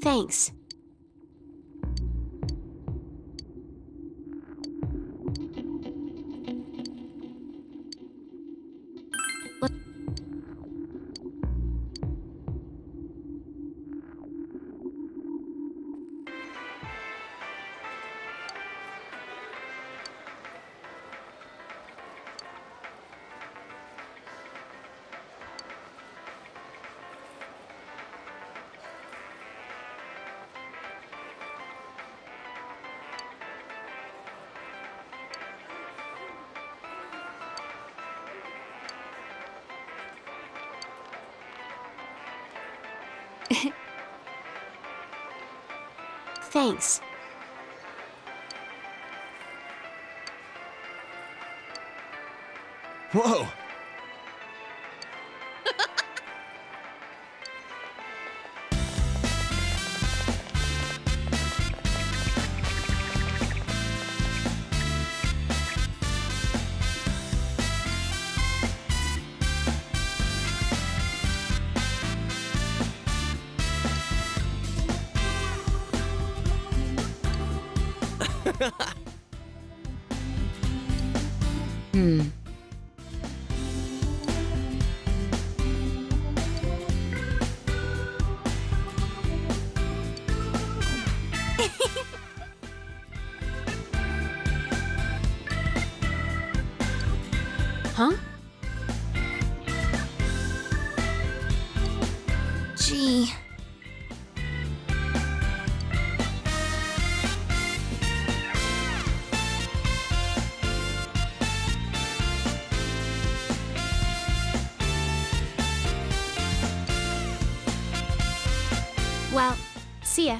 Thanks. Thanks. Whoa! Hmm. Huh? Gee. Well, see ya.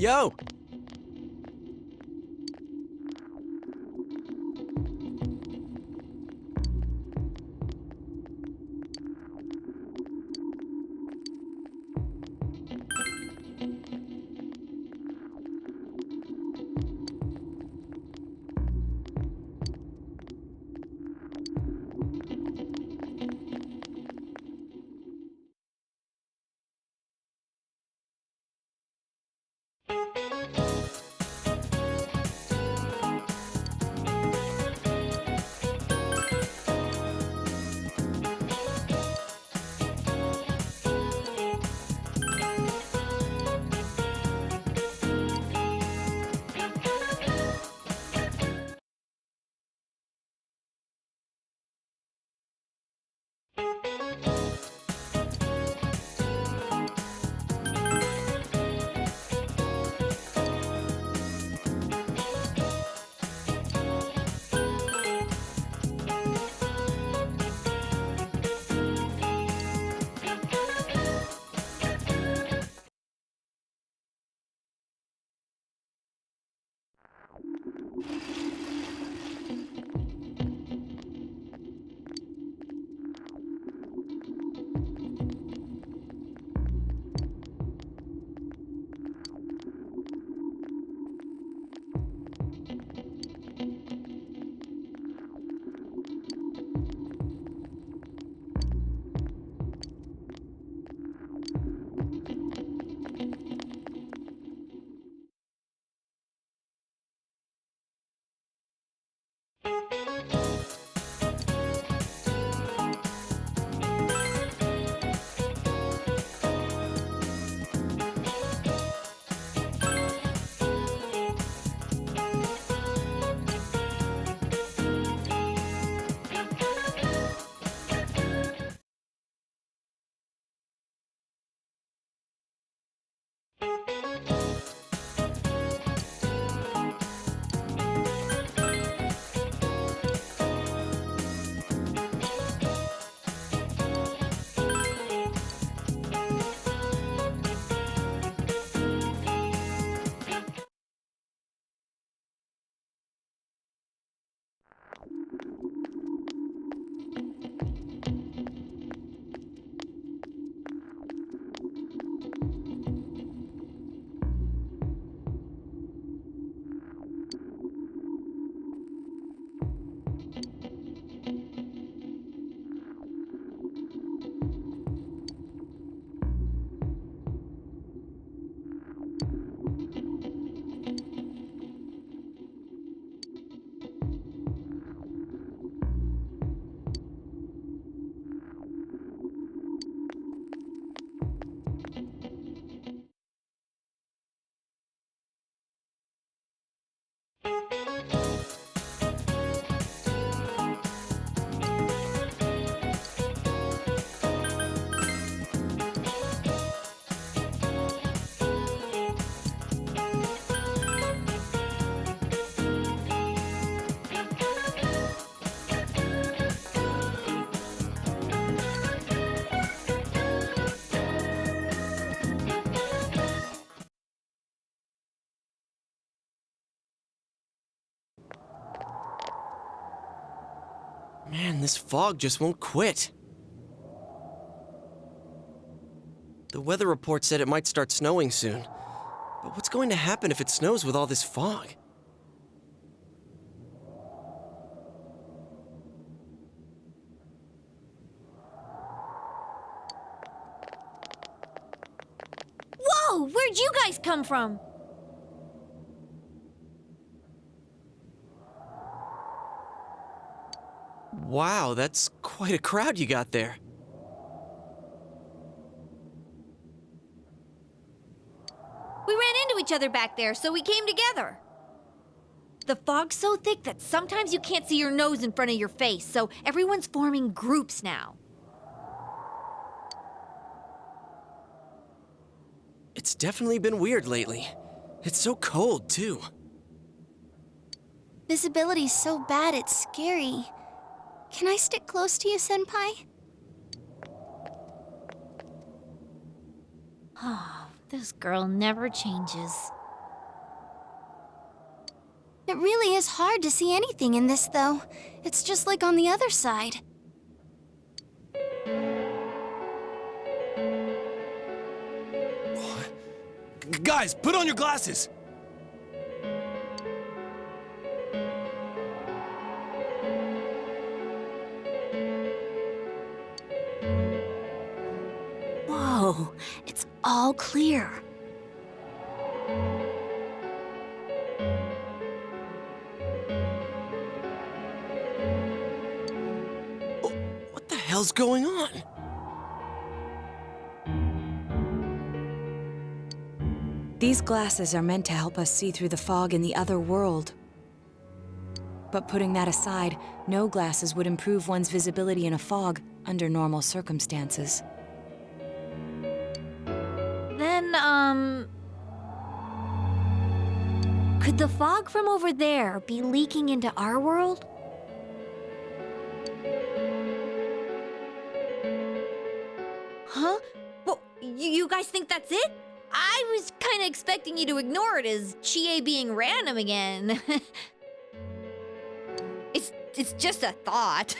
Yo! Man, this fog just won't quit. The weather report said it might start snowing soon. But what's going to happen if it snows with all this fog? Whoa! Where'd you guys come from? Wow, that's quite a crowd you got there. We ran into each other back there, so we came together. The fog's so thick that sometimes you can't see your nose in front of your face, so everyone's forming groups now. It's definitely been weird lately. It's so cold, too. Visibility's so bad it's scary. Can I stick close to you, Senpai? This girl never changes. It really is hard to see anything in this, though. It's just like on the other side. Guys, put on your glasses! Whoa, it's all clear. What the hell's going on? These glasses are meant to help us see through the fog in the other world. But putting that aside, no glasses would improve one's visibility in a fog under normal circumstances. Then, could the fog from over there be leaking into our world? Huh? Well, you guys think that's it? I was kind of expecting you to ignore it as Chie being random again. It's just a thought.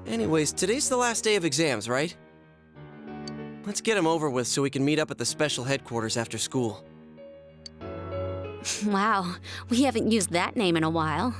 Anyways, today's the last day of exams, right? Let's get them over with so we can meet up at the special headquarters after school. Wow, we haven't used that name in a while.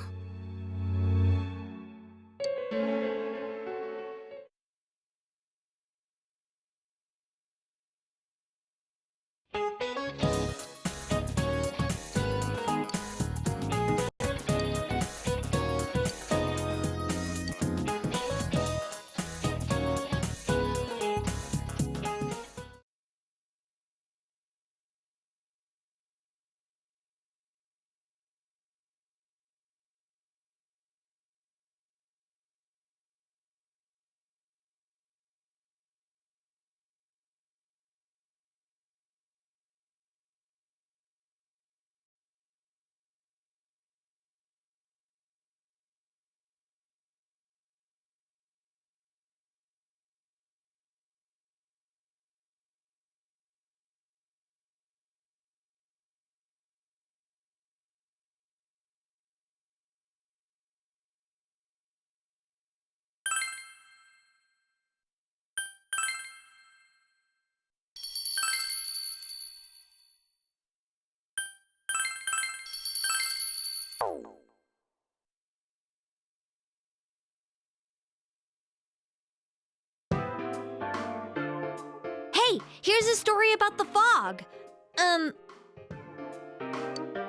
Hey, here's a story about the fog.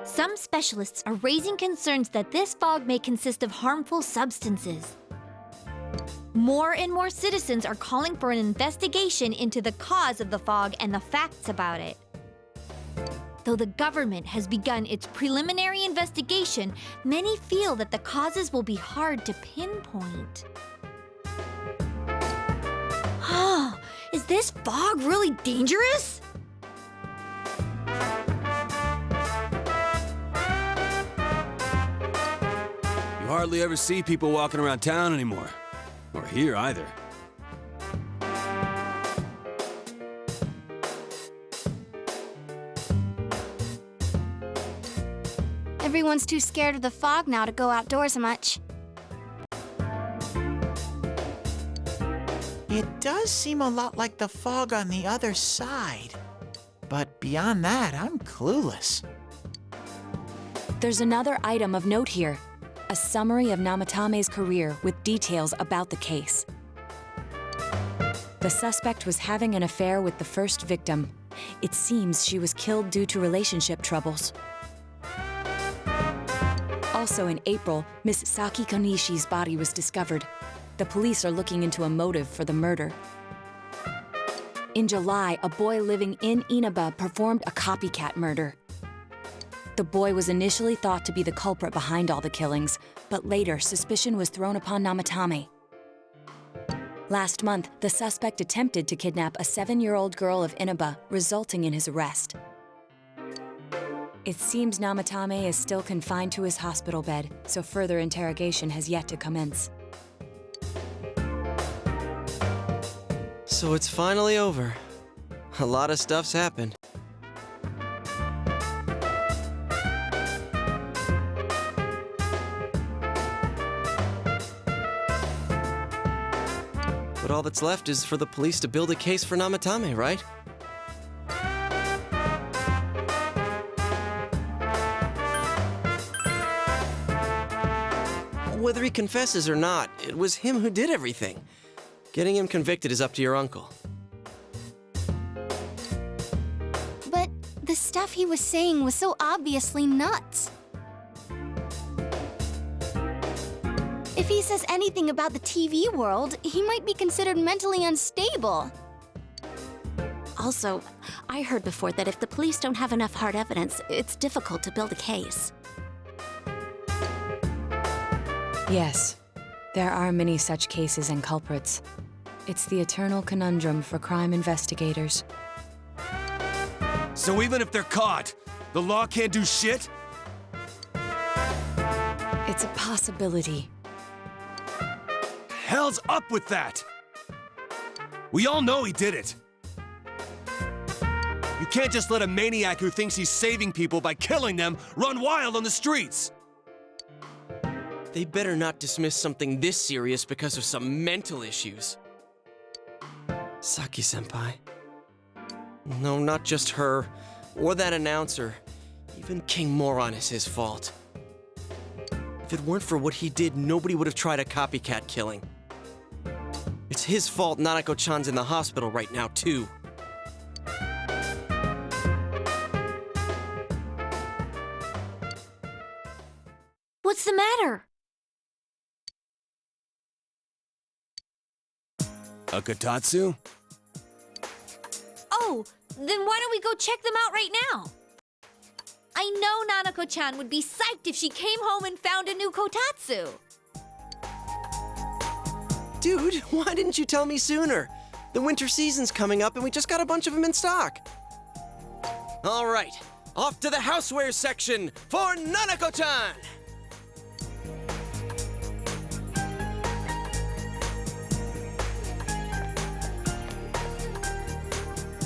Some specialists are raising concerns that this fog may consist of harmful substances. More and more citizens are calling for an investigation into the cause of the fog and the facts about it. Though the government has begun its preliminary investigation, many feel that the causes will be hard to pinpoint. Is this fog really dangerous? You hardly ever see people walking around town anymore. Or here either. Everyone's too scared of the fog now to go outdoors much. It does seem a lot like the fog on the other side. But beyond that, I'm clueless. There's another item of note here. A summary of Namatame's career with details about the case. The suspect was having an affair with the first victim. It seems she was killed due to relationship troubles. Also in April, Miss Saki Konishi's body was discovered. The police are looking into a motive for the murder. In July, a boy living in Inaba performed a copycat murder. The boy was initially thought to be the culprit behind all the killings, but later suspicion was thrown upon Namatame. Last month, the suspect attempted to kidnap a 7-year-old girl of Inaba, resulting in his arrest. It seems Namatame is still confined to his hospital bed, so further interrogation has yet to commence. So it's finally over. A lot of stuff's happened. But all that's left is for the police to build a case for Namatame, right? Whether he confesses or not, it was him who did everything. Getting him convicted is up to your uncle. But the stuff he was saying was so obviously nuts. If he says anything about the TV world, he might be considered mentally unstable. Also, I heard before that if the police don't have enough hard evidence, it's difficult to build a case. Yes, there are many such cases and culprits. It's the eternal conundrum for crime investigators. So even if they're caught, the law can't do shit? It's a possibility. Hell's up with that! We all know he did it. You can't just let a maniac who thinks he's saving people by killing them run wild on the streets! They better not dismiss something this serious because of some mental issues. Saki-senpai. No, not just her, or that announcer. Even King Moron is his fault. If it weren't for what he did, nobody would have tried a copycat killing. It's his fault Nanako-chan's in the hospital right now, too. What's the matter? A Kotatsu? Oh, then why don't we go check them out right now? I know Nanako-chan would be psyched if she came home and found a new kotatsu. Dude, why didn't you tell me sooner? The winter season's coming up and we just got a bunch of them in stock. All right, off to the housewares section for Nanako-chan!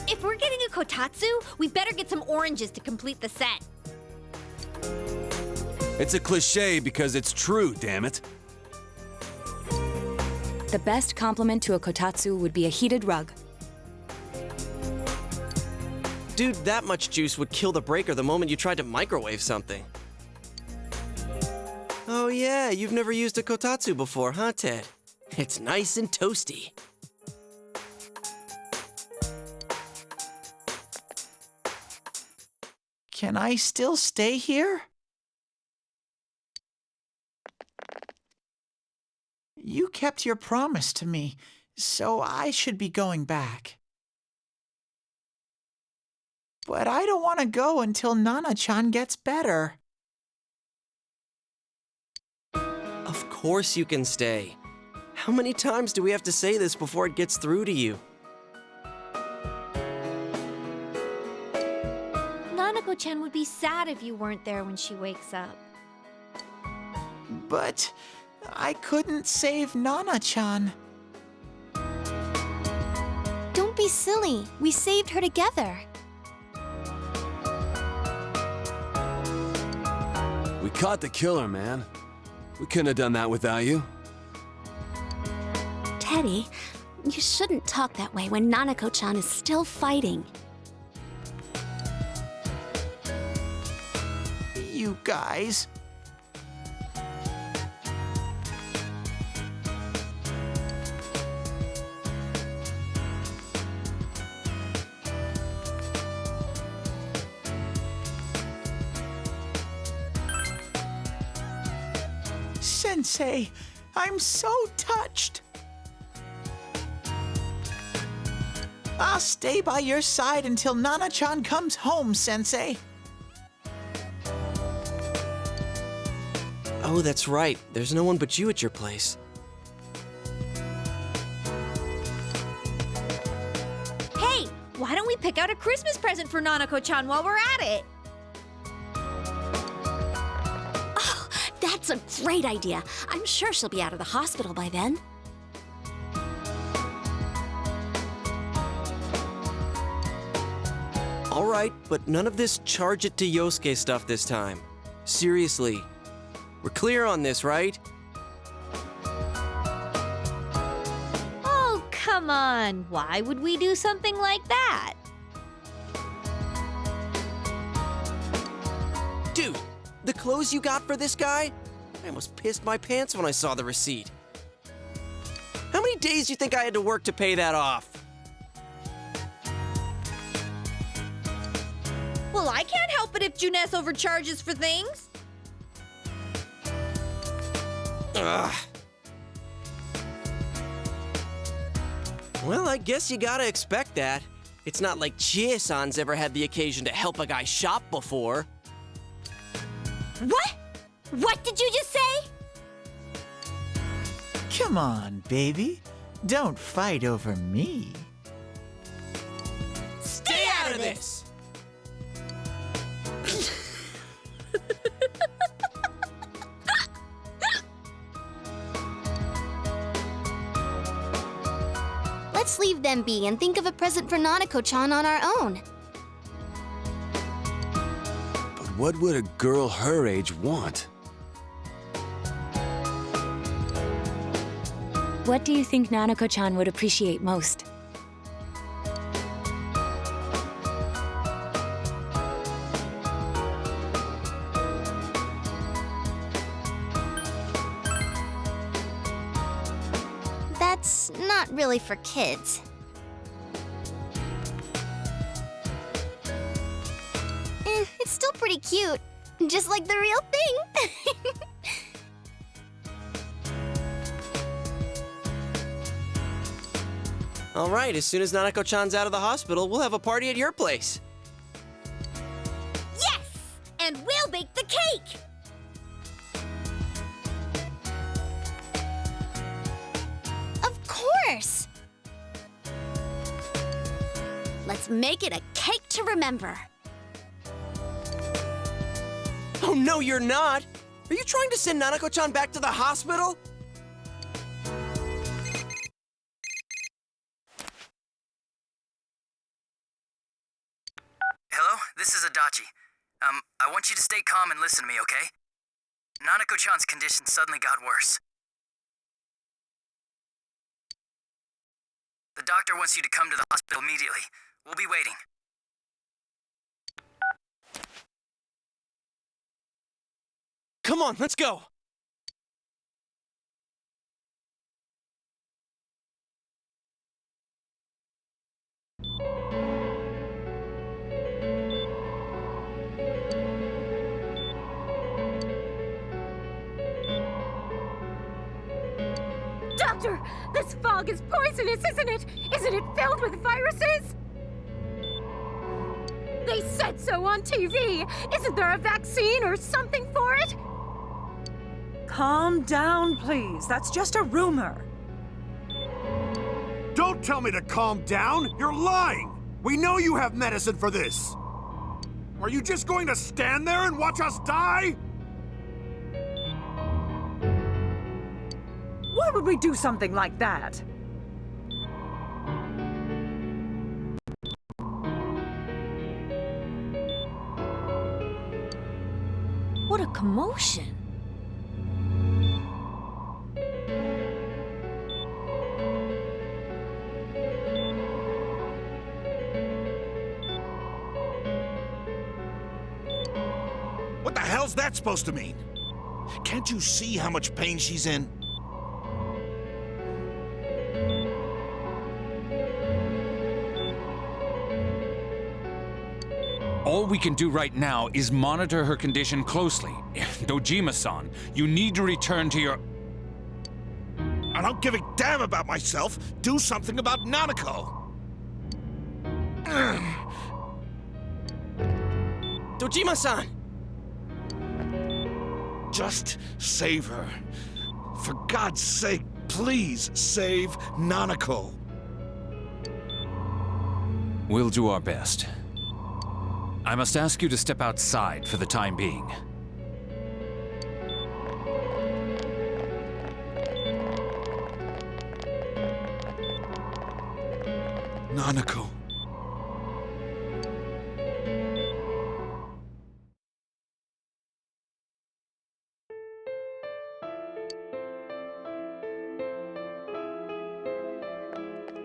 If we're getting a kotatsu, we better get some oranges to complete the set. It's a cliche because it's true, damn it. The best compliment to a kotatsu would be a heated rug. Dude, that much juice would kill the breaker the moment you tried to microwave something. Oh yeah, you've never used a kotatsu before, huh, Ted? It's nice and toasty. Can I still stay here? You kept your promise to me, so I should be going back. But I don't want to go until Nana-chan gets better. Of course you can stay. How many times do we have to say this before it gets through to you? Nanako-chan would be sad if you weren't there when she wakes up. But I couldn't save Nana-chan. Don't be silly. We saved her together. We caught the killer, man. We couldn't have done that without you. Teddy, you shouldn't talk that way when Nanako-chan is still fighting. You guys. Sensei, I'm so touched. I'll stay by your side until Nana-chan comes home, Sensei. Oh, that's right. There's no one but you at your place. we pick out a Christmas present for Nanako-chan while we're at it? Oh, that's a great idea. I'm sure she'll be out of the hospital by then. All right, but none of this charge it to Yosuke stuff this time. Seriously. We're clear on this, right? Oh, come on. Why would we do something like that? Dude, the clothes you got for this guy? I almost pissed my pants when I saw the receipt. How many days do you think I had to work to pay that off? Well, I can't help it if Juness overcharges for things. Ugh. Well, I guess you gotta expect that. It's not like Chie-san's ever had the occasion to help a guy shop before. What? What did you just say? Come on, baby. Don't fight over me. Stay out of this! Let's leave them be and think of a present for Nanako-chan on our own. But what would a girl her age want? What do you think Nanako-chan would appreciate most? That's not really for kids. It's still pretty cute. Just like the real thing. All right, as soon as Nanako-chan's out of the hospital, we'll have a party at your place. Yes! And we'll bake the cake! Of course! Let's make it a cake to remember. Oh, no, you're not! Are you trying to send Nanako-chan back to the hospital? Hello, this is Adachi. I want you to stay calm and listen to me, okay? Nanako-chan's condition suddenly got worse. The doctor wants you to come to the hospital immediately. We'll be waiting. Come on, let's go! Doctor, this fog is poisonous, isn't it? Isn't it filled with viruses? They said so on TV. Isn't there a vaccine or something for it? Calm down, please. That's just a rumor. Don't tell me to calm down! You're lying! We know you have medicine for this! Are you just going to stand there and watch us die? Why would we do something like that? What a commotion. What the hell's that supposed to mean? Can't you see how much pain she's in? All we can do right now is monitor her condition closely. Dojima-san, you need to return to your... I don't give a damn about myself. Do something about Nanako. Dojima-san! Just save her. For God's sake, please save Nanako. We'll do our best. I must ask you to step outside for the time being. Nanako.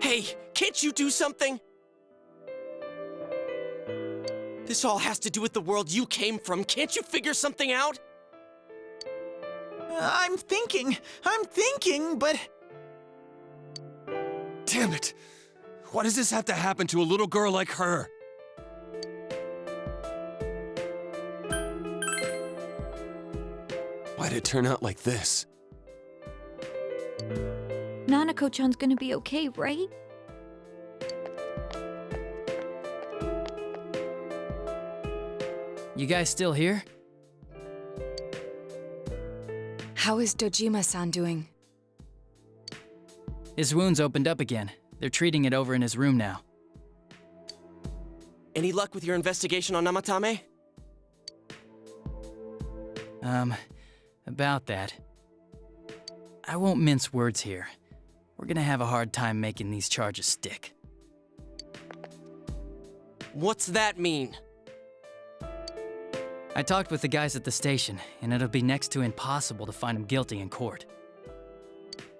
Hey, can't you do something? This all has to do with the world you came from. Can't you figure something out? I'm thinking, but... Damn it! Why does this have to happen to a little girl like her? Why'd it turn out like this? Nanako-chan's gonna be okay, right? You guys still here? How is Dojima-san doing? His wound's opened up again. They're treating it over in his room now. Any luck with your investigation on Namatame? About that. I won't mince words here. We're gonna have a hard time making these charges stick. What's that mean? I talked with the guys at the station, and it'll be next to impossible to find him guilty in court.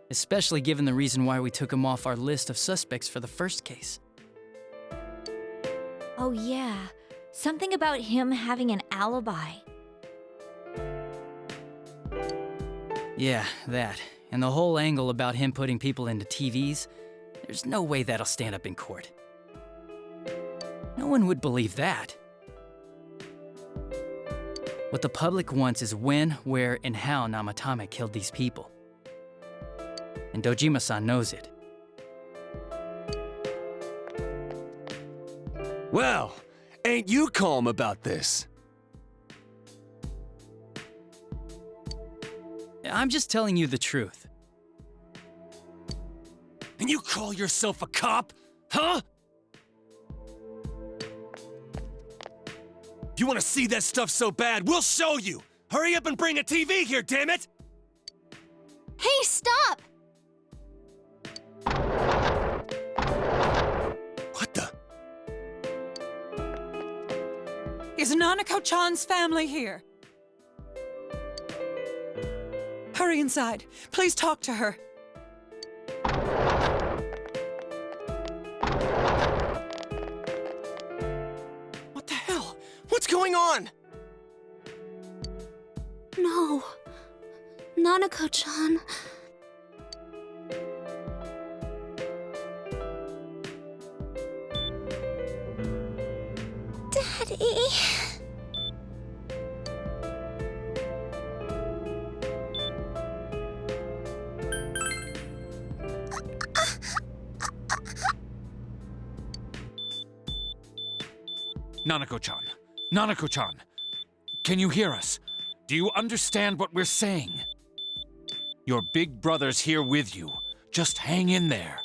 Especially given the reason why we took him off our list of suspects for the first case. Oh yeah, something about him having an alibi. Yeah, that. And the whole angle about him putting people into TVs, there's no way that'll stand up in court. No one would believe that. What the public wants is when, where, and how Namatame killed these people. And Dojima-san knows it. Well, ain't you calm about this? I'm just telling you the truth. And you call yourself a cop? Huh? You want to see that stuff so bad, we'll show you! Hurry up and bring a TV here, damn it! Hey, stop! What the? Is Nanako-chan's family here? Hurry inside. Please talk to her. What the hell? What's going on? No. Nanako-chan. Daddy. Nanako-chan. Nanako-chan. Can you hear us? Do you understand what we're saying? Your big brother's here with you. Just hang in there.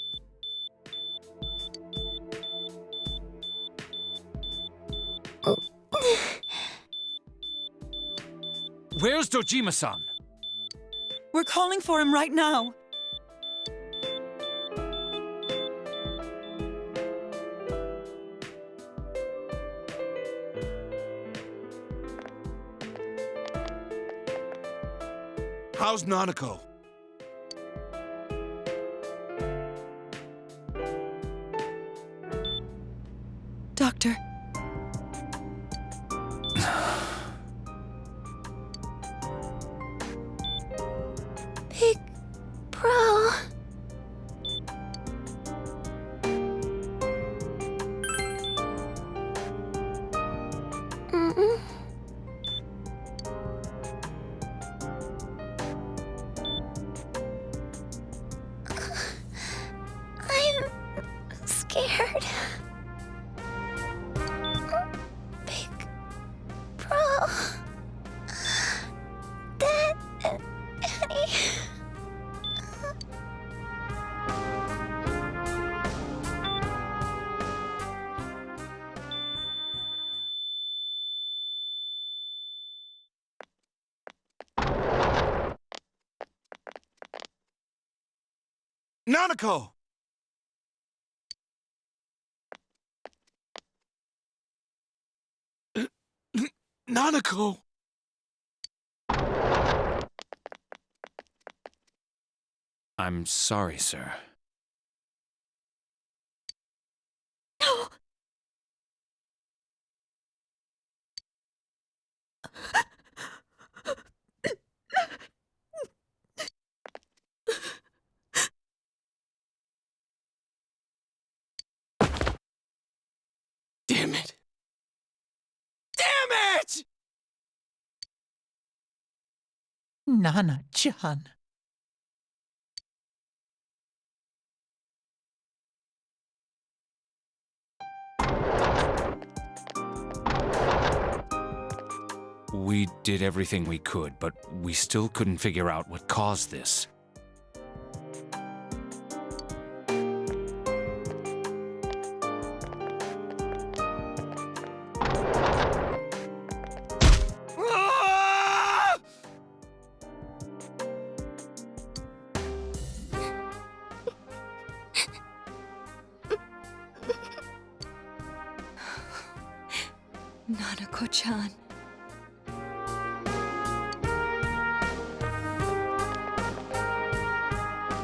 Where's Dojima-san? We're calling for him right now. How's Nanako? Doctor. Big Bro. I'm scared. Big Bro. Dad and Annie. Nanako! Nanako! I'm sorry, sir. Damn it! Damn it! Nana-chan. We did everything we could, but we still couldn't figure out what caused this. Nanako-chan.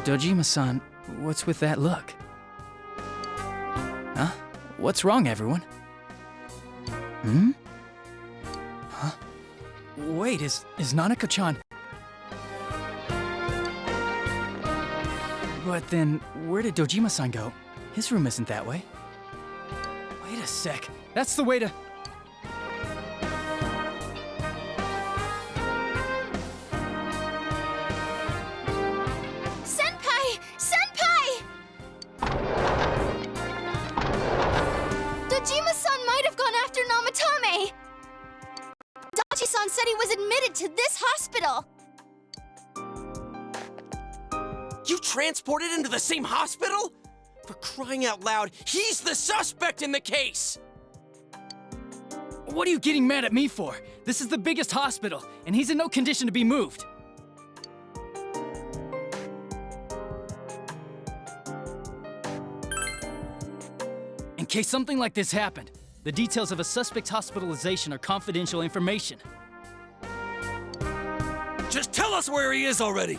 Dojima-san, what's with that look? Huh? What's wrong, everyone? Hmm? Huh? Wait, is Nanako-chan... But then, where did Dojima-san go? His room isn't that way. Wait a sec. That's the way to... Senpai! Senpai! Dojima-san might have gone after Namatame! Dachi-san said he was admitted to this hospital! You transported him to the same hospital? For crying out loud, he's the suspect in the case! What are you getting mad at me for? This is the biggest hospital, and he's in no condition to be moved. In case something like this happened, the details of a suspect's hospitalization are confidential information. Just tell us where he is already!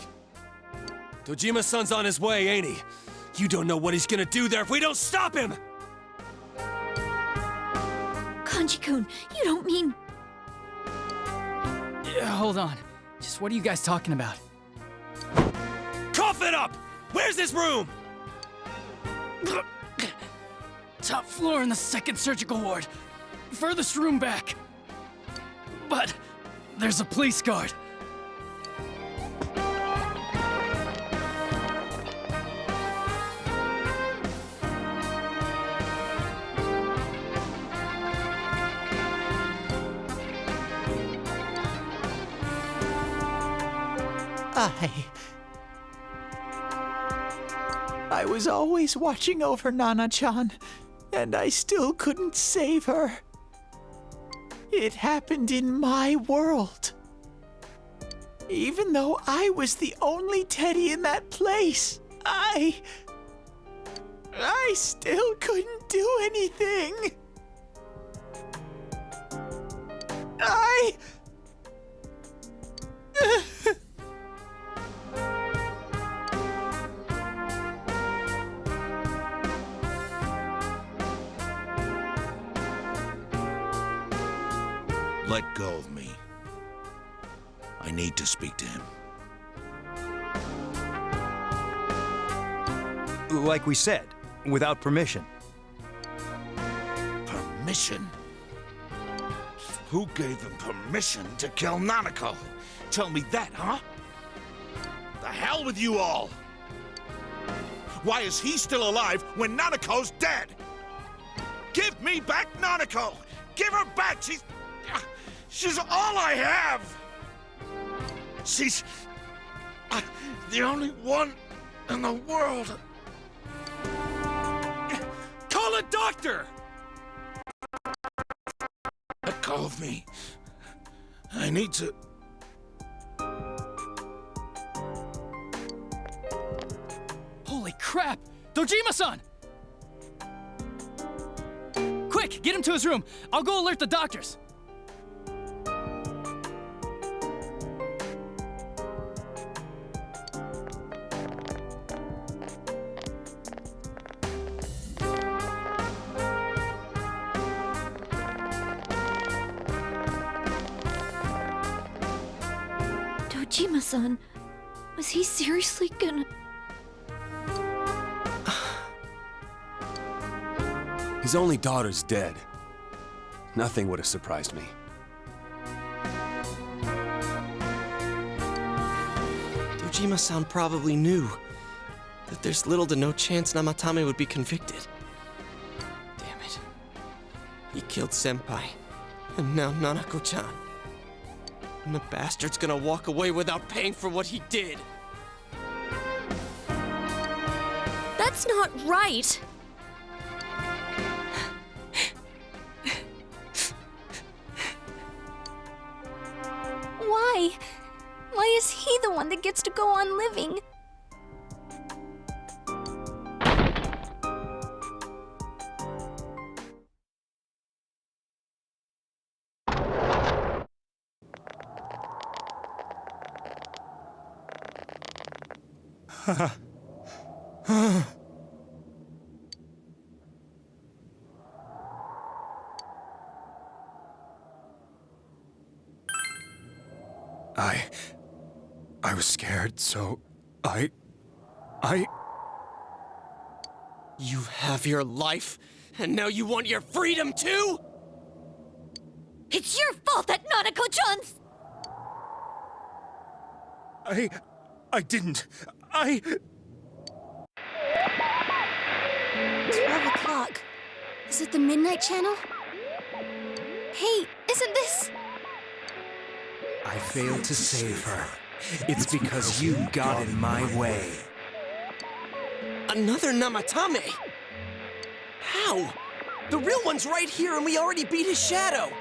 Dojima-san's on his way, ain't he? You don't know what he's gonna do there if we don't stop him! Kanji-kun, you don't mean... Hold on. Just what are you guys talking about? Cough it up! Where's his room? Top floor in the 2nd surgical ward. Furthest room back. But there's a police guard. I was always watching over Nana-chan, and I still couldn't save her. It happened in my world. Even though I was the only teddy in that place, I still couldn't do anything. Let go of me. I need to speak to him. Like we said, without permission. Permission? Who gave them permission to kill Nanako? Tell me that, huh? The hell with you all! Why is he still alive when Nanako's dead? Give me back Nanako! Give her back! She's all I have! She's the only one in the world. Call a doctor! Let go of me. I need to... Holy crap! Dojima-san! Quick, get him to his room. I'll go alert the doctors. Dojima-san, was he seriously gonna... His only daughter's dead. Nothing would have surprised me. Dojima-san probably knew that there's little to no chance Namatame would be convicted. Damn it. He killed Senpai, and now Nanako-chan. And the bastard's gonna walk away without paying for what he did. That's not right. Why? Why is he the one that gets to go on living? I was scared, so I... You have your life, and now you want your freedom too? It's your fault that Nanako-chan's... I didn't. 12 o'clock. Is it the Midnight Channel? Hey, isn't this... I failed to save her. It's because you got in my way. Another Namatame? How? The real one's right here and we already beat his shadow!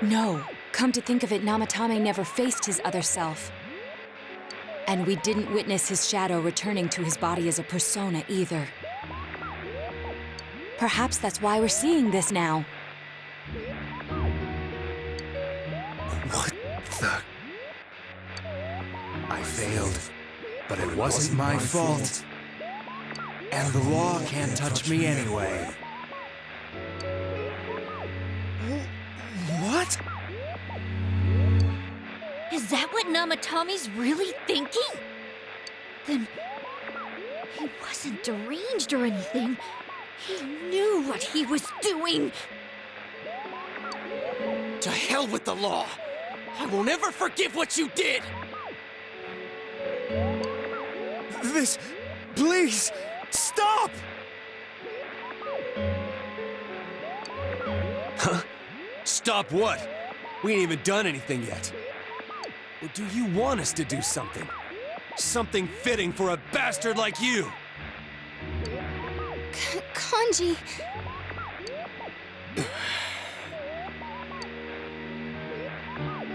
No. Come to think of it, Namatame never faced his other self. And we didn't witness his shadow returning to his body as a persona either. Perhaps that's why we're seeing this now. What the... I failed, but it wasn't my fault. And the law can't touch me anyway. What? Is that what Namatame's really thinking? Then... he wasn't deranged or anything. He knew what he was doing! To hell with the law! I won't ever forgive what you did! This... please, stop! Huh? Stop what? We ain't even done anything yet. Or do you want us to do something? Something fitting for a bastard like you! Kanji...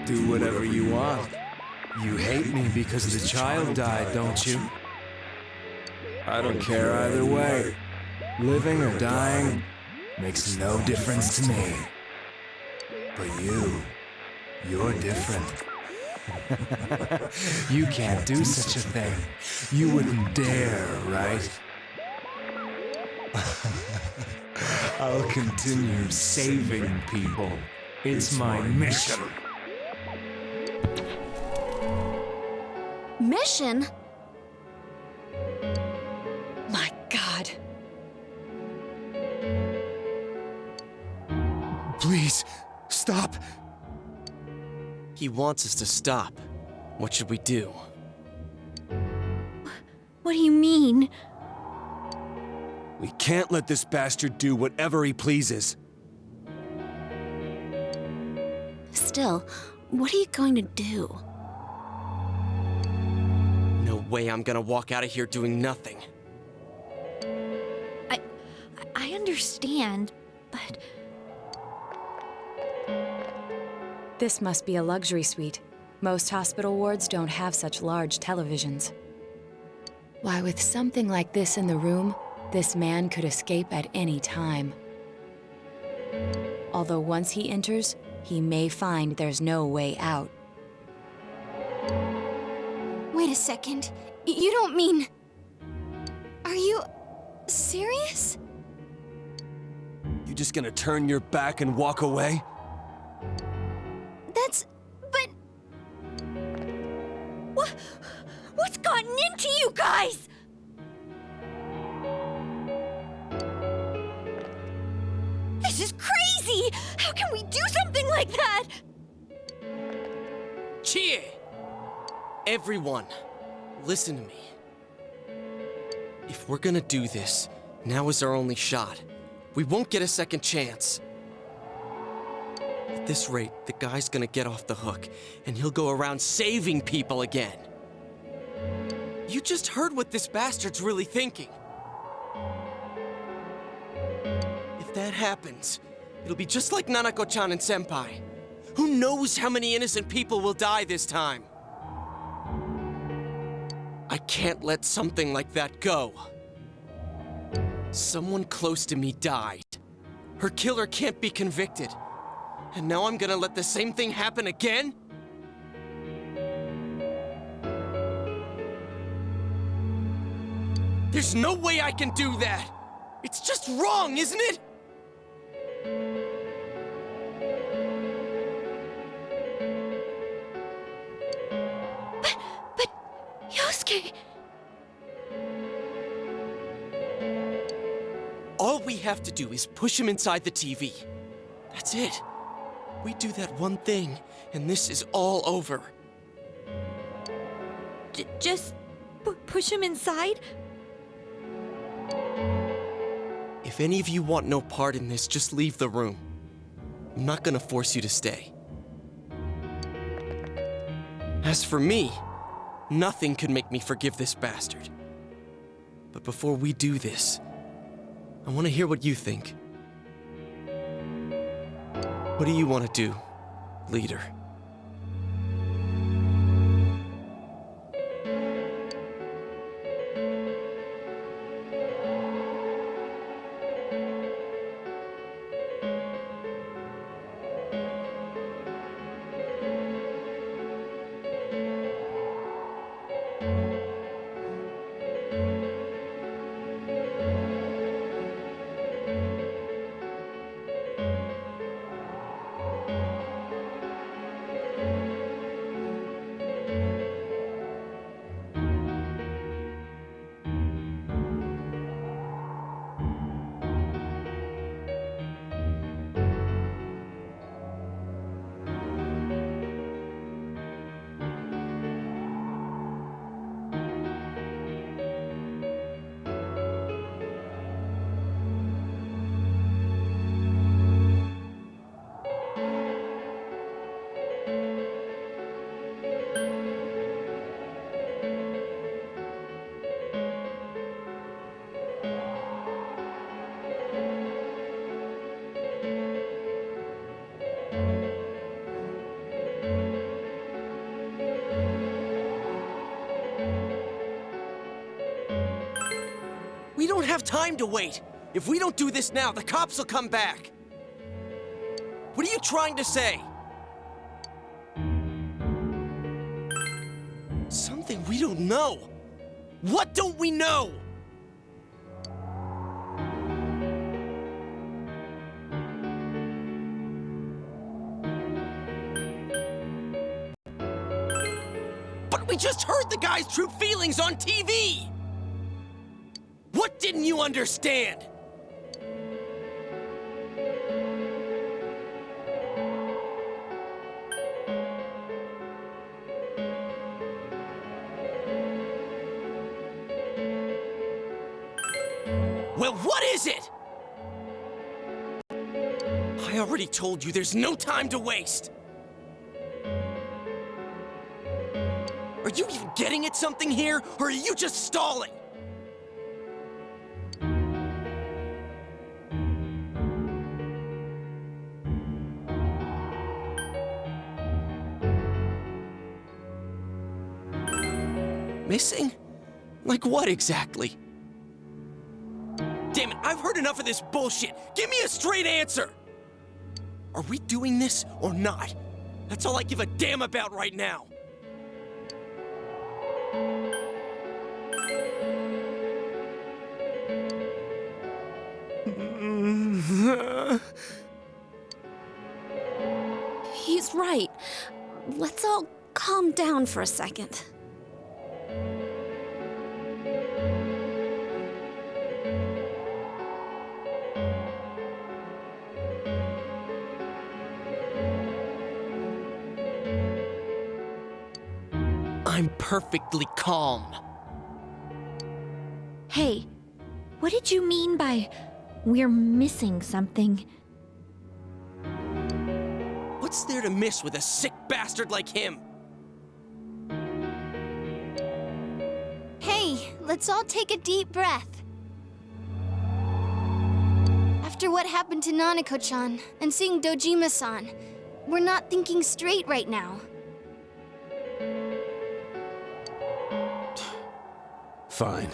Do whatever you want. You hate me because the child died, don't you? I don't care either way. Living or dying makes no difference to me. But you're different. You can't do such a thing. You wouldn't dare, right? I'll continue saving people. It's my mission. Mission? My God. Please, stop. He wants us to stop. What should we do? What do you mean? We can't let this bastard do whatever he pleases. Still, what are you going to do? No way I'm gonna walk out of here doing nothing. I understand, but... This must be a luxury suite. Most hospital wards don't have such large televisions. Why, with something like this in the room, this man could escape at any time. Although once he enters, he may find there's no way out. Wait a second. You don't mean... Are you... serious? You just gonna turn your back and walk away? That's... but... What's gotten into you guys? This is crazy! How can we do something like that? Chie! Everyone, listen to me. If we're gonna do this, now is our only shot. We won't get a second chance. At this rate, the guy's gonna get off the hook, and he'll go around saving people again. You just heard what this bastard's really thinking. If that happens, it'll be just like Nanako-chan and Senpai. Who knows how many innocent people will die this time? I can't let something like that go. Someone close to me died. Her killer can't be convicted. And now I'm gonna let the same thing happen again? There's no way I can do that! It's just wrong, isn't it? But... Yosuke... All we have to do is push him inside the TV. That's it. We do that one thing, and this is all over. Just push him inside? If any of you want no part in this, just leave the room. I'm not gonna force you to stay. As for me, nothing could make me forgive this bastard. But before we do this, I want to hear what you think. What do you want to do, leader? We don't have time to wait. If we don't do this now, the cops will come back. What are you trying to say? Something we don't know. What don't we know? But we just heard the guy's true feelings on TV! What didn't you understand? Well, what is it? I already told you there's no time to waste. Are you even getting at something here, or are you just stalling? Missing? Like what exactly? Damn it, I've heard enough of this bullshit! Give me a straight answer! Are we doing this or not? That's all I give a damn about right now! He's right. Let's all calm down for a second. I'm perfectly calm. Hey, what did you mean by we're missing something? What's there to miss with a sick bastard like him? Hey, let's all take a deep breath. After what happened to Nanako-chan and seeing Dojima-san, we're not thinking straight right now. Fine.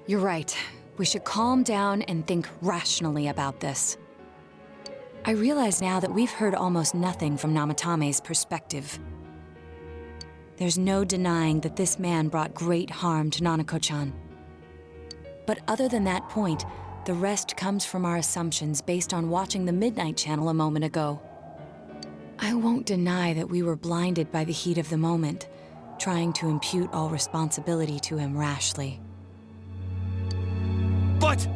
You're right. We should calm down and think rationally about this. I realize now that we've heard almost nothing from Namatame's perspective. There's no denying that this man brought great harm to Nanako-chan. But other than that point, the rest comes from our assumptions based on watching the Midnight Channel a moment ago. I won't deny that we were blinded by the heat of the moment, trying to impute all responsibility to him rashly. But...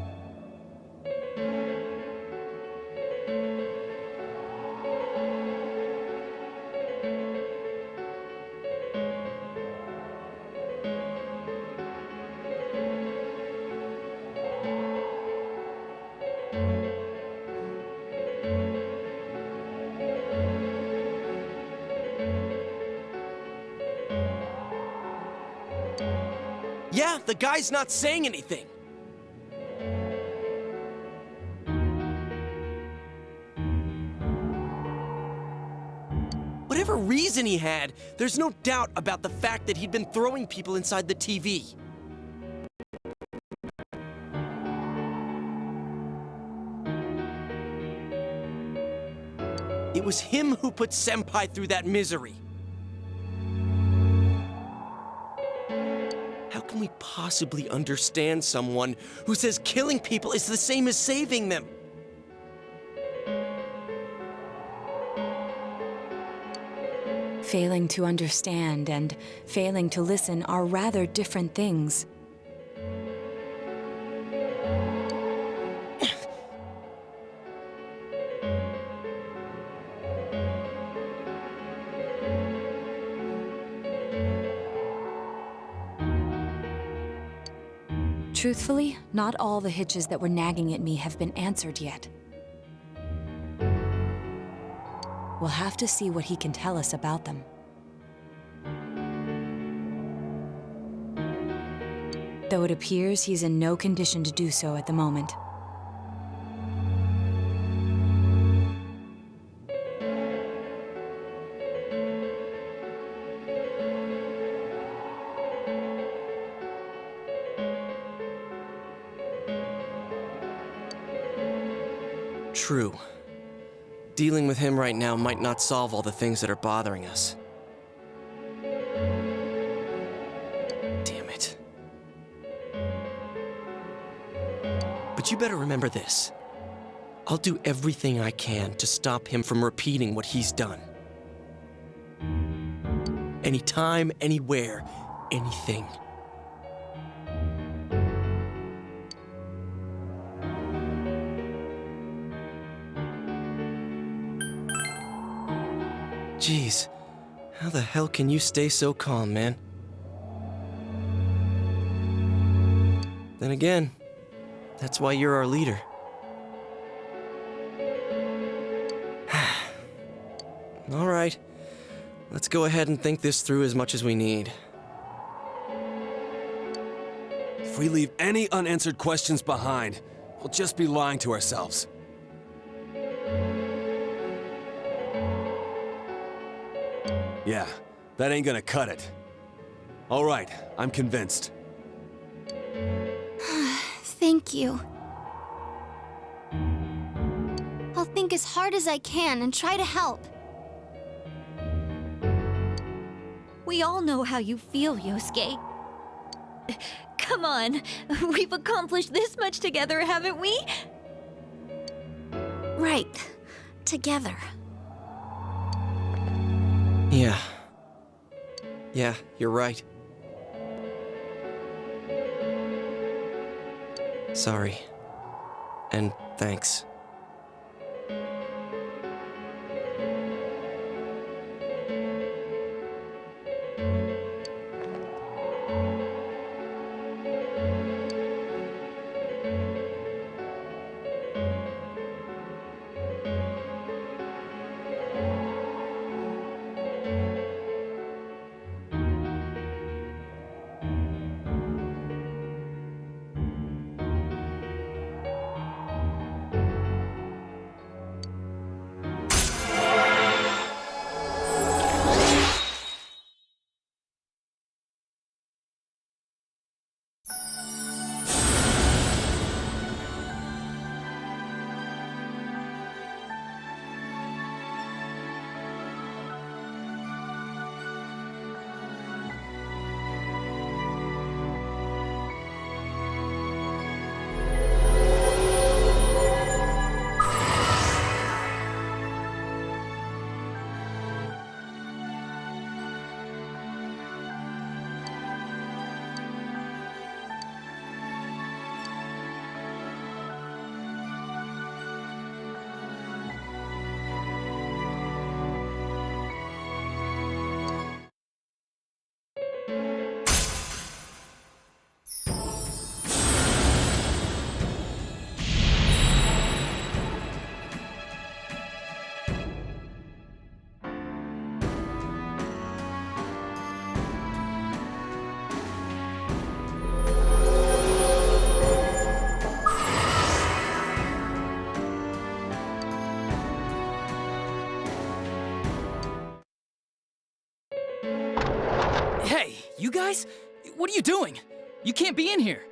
Yeah, the guy's not saying anything. Whatever reason he had, there's no doubt about the fact that he'd been throwing people inside the TV. It was him who put Senpai through that misery. How can we possibly understand someone who says killing people is the same as saving them? Failing to understand and failing to listen are rather different things. Truthfully, not all the hitches that were nagging at me have been answered yet. We'll have to see what he can tell us about them. Though it appears he's in no condition to do so at the moment. True. Dealing with him right now might not solve all the things that are bothering us. Damn it. But you better remember this. I'll do everything I can to stop him from repeating what he's done. Anytime, anywhere, anything. Jeez, how the hell can you stay so calm, man? Then again, that's why you're our leader. All right, let's go ahead and think this through as much as we need. if we leave any unanswered questions behind, We'll just be lying to ourselves. Yeah, that ain't gonna cut it. All right, I'm convinced. Thank you. I'll think as hard as I can and try to help. We all know how you feel, Yosuke. Come on, we've accomplished this much together, haven't we? Right. Together. Yeah. Yeah, you're right. Sorry. And thanks. Hey, you guys? What are you doing? You can't be in here.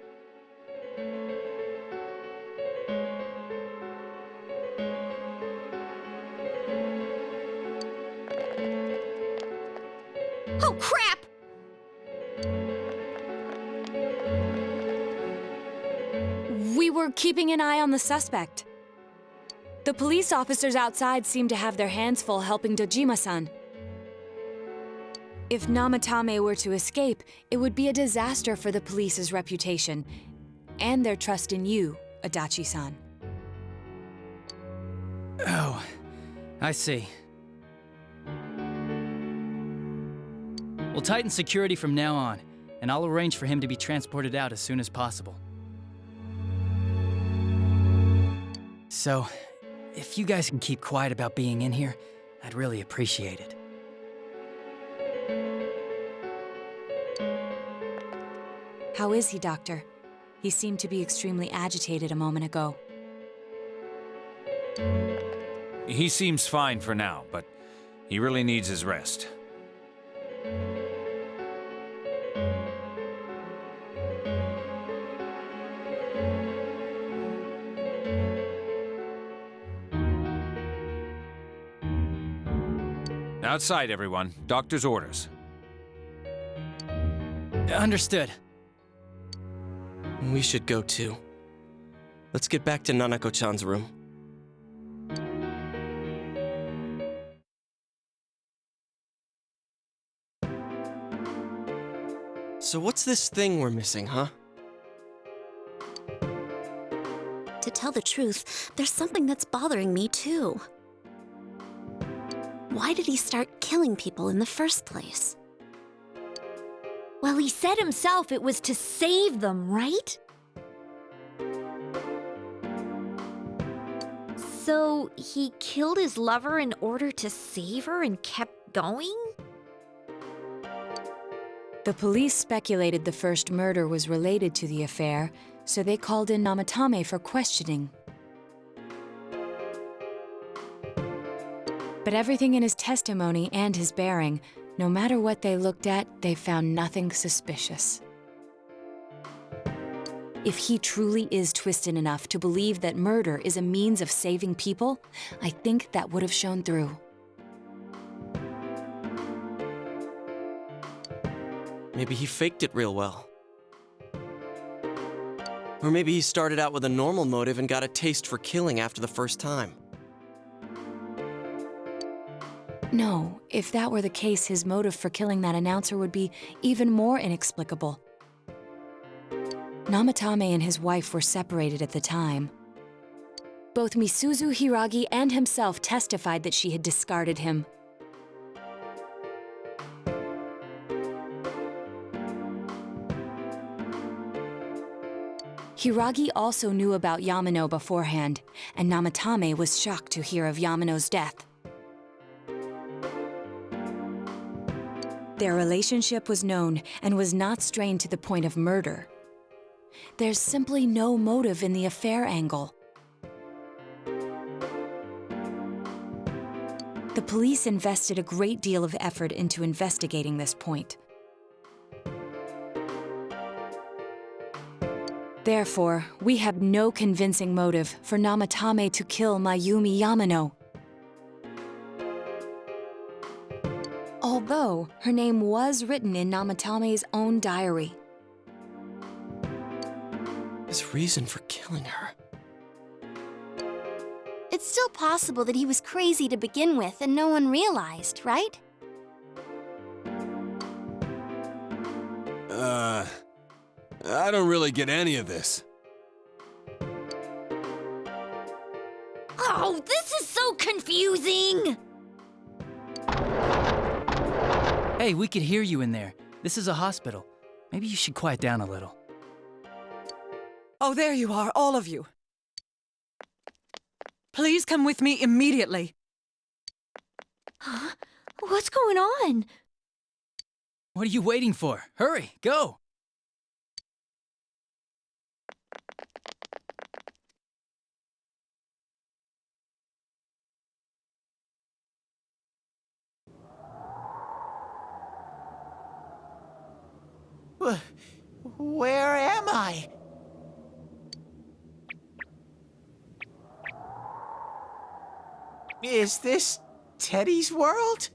Oh, crap! We were keeping an eye on the suspect. The police officers outside seem to have their hands full helping Dojima-san. If Namatame were to escape, it would be a disaster for the police's reputation and their trust in you, Adachi-san. Oh, I see. We'll tighten security from now on, and I'll arrange for him to be transported out as soon as possible. So, if you guys can keep quiet about being in here, I'd really appreciate it. How is he, Doctor? He seemed to be extremely agitated a moment ago. He seems fine for now, but he really needs his rest. Outside, everyone. Doctor's orders. Understood. We should go too. Let's get back to Nanako-chan's room. So what's this thing we're missing, huh? To tell the truth, there's something that's bothering me too. Why did he start killing people in the first place? Well, he said himself it was to save them, right? So he killed his lover in order to save her and kept going? The police speculated the first murder was related to the affair, so they called in Namatame for questioning. But everything in his testimony and his bearing, no matter what they looked at, they found nothing suspicious. If he truly is twisted enough to believe that murder is a means of saving people, I think that would have shown through. Maybe he faked it real well. Or maybe he started out with a normal motive and got a taste for killing after the first time. No, if that were the case, his motive for killing that announcer would be even more inexplicable. Namatame and his wife were separated at the time. Both Misuzu Hiragi and himself testified that she had discarded him. Hiragi also knew about Yamano beforehand, and Namatame was shocked to hear of Yamano's death. Their relationship was known and was not strained to the point of murder. There's simply no motive in the affair angle. The police invested a great deal of effort into investigating this point. Therefore, we have no convincing motive for Namatame to kill Mayumi Yamano. Although her name was written in Namatame's own diary. His reason for killing her. It's still possible that he was crazy to begin with and no one realized, right? I don't really get any of this. Oh, this is so confusing! Hey, we could hear you in there. This is a hospital. Maybe you should quiet down a little. Oh, there you are, all of you. Please come with me immediately. Huh? What's going on? What are you waiting for? Hurry, go! Where am I? Is this Teddy's world?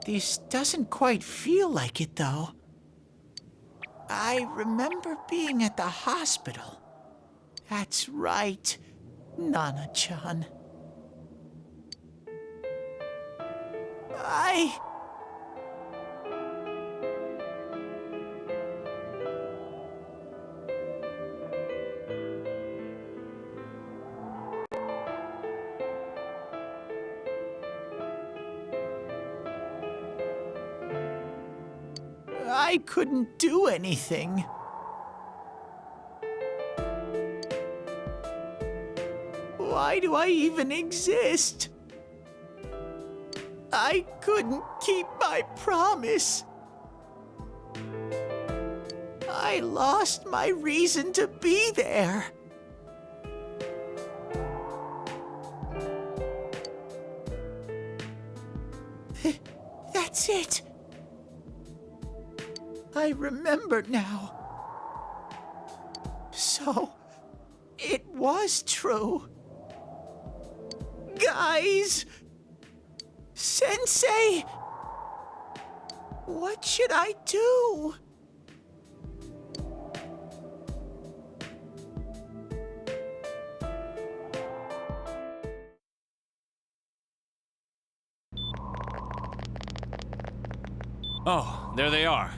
This doesn't quite feel like it, though. I remember being at the hospital. That's right, Nana-chan. I couldn't do anything. Why do I even exist? I couldn't keep my promise. I lost my reason to be there. That's it. I remember now. So, it was true. Guys! Sensei! What should I do? Oh, there they are.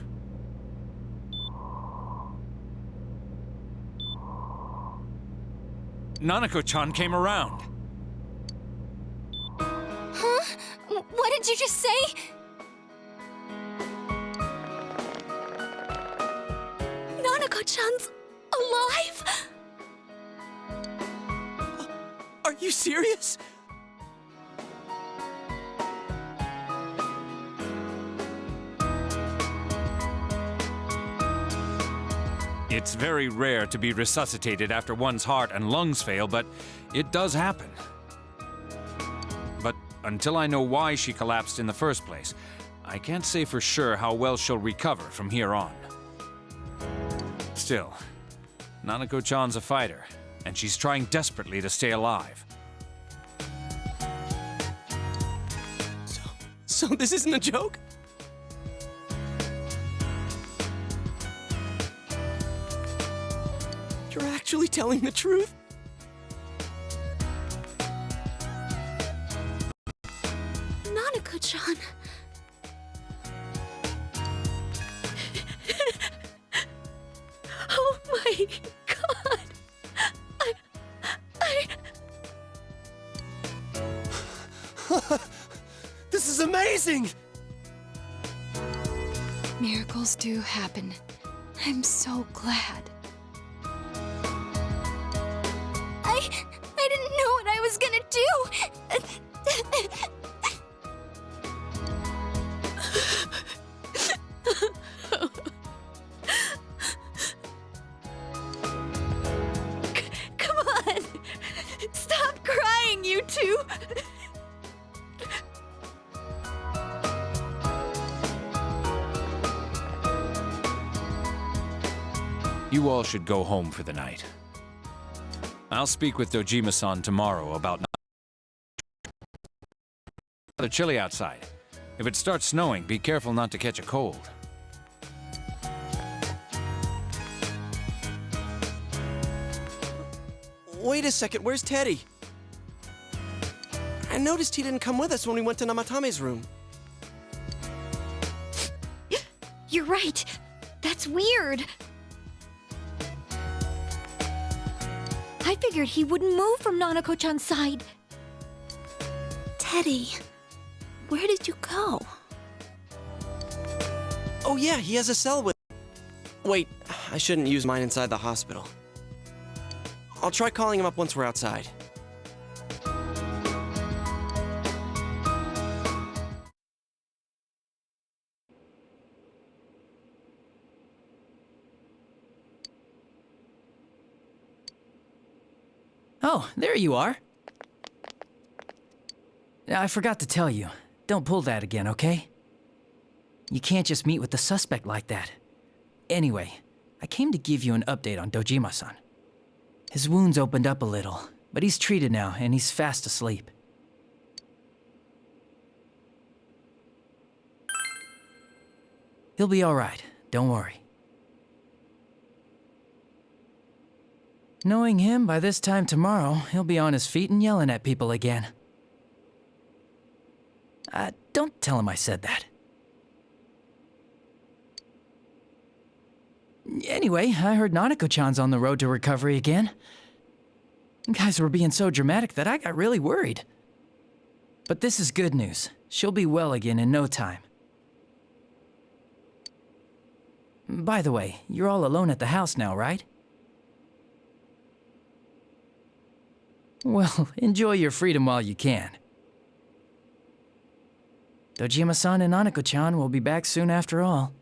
Nanako-chan came around. Huh? What did you just say? Nanako-chan's alive? Are you serious? It's very rare to be resuscitated after one's heart and lungs fail, but it does happen. But until I know why she collapsed in the first place, I can't say for sure how well she'll recover from here on. Still, Nanako-chan's a fighter, and she's trying desperately to stay alive. So this isn't a joke? You're actually telling the truth? Nanako-chan. Oh my god. This is amazing! Miracles do happen. I'm so glad. I didn't know what I was gonna do. Come on! Stop crying, you two! You all should go home for the night. I'll speak with Dojima-san tomorrow about... rather chilly outside. If it starts snowing, be careful not to catch a cold. Wait a second, where's Teddy? I noticed he didn't come with us when we went to Namatame's room. You're right. That's weird. I figured he wouldn't move from Nanako-chan's side. Teddy, where did you go? Oh yeah, he has a cell with... Wait, I shouldn't use mine inside the hospital. I'll try calling him up once we're outside. Oh, there you are. I forgot to tell you. Don't pull that again, okay? You can't just meet with the suspect like that. Anyway, I came to give you an update on Dojima-san. His wounds opened up a little, but he's treated now and he's fast asleep. He'll be all right, don't worry. Knowing him, by this time tomorrow, he'll be on his feet and yelling at people again. Don't tell him I said that. Anyway, I heard Nanako-chan's on the road to recovery again. You guys were being so dramatic that I got really worried. But this is good news. She'll be well again in no time. By the way, you're all alone at the house now, right? Well, enjoy your freedom while you can. Dojima-san and Nanako-chan will be back soon after all.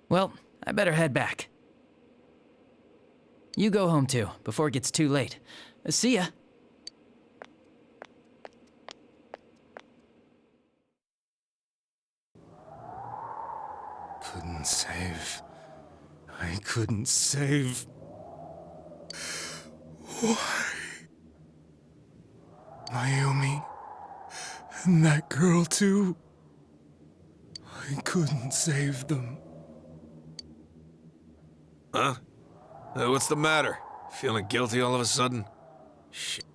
Well, I better head back. You go home too, before it gets too late. See ya. Couldn't save. I couldn't save. Why? Mayumi. And that girl too. I couldn't save them. Huh? What's the matter? Feeling guilty all of a sudden? Shit.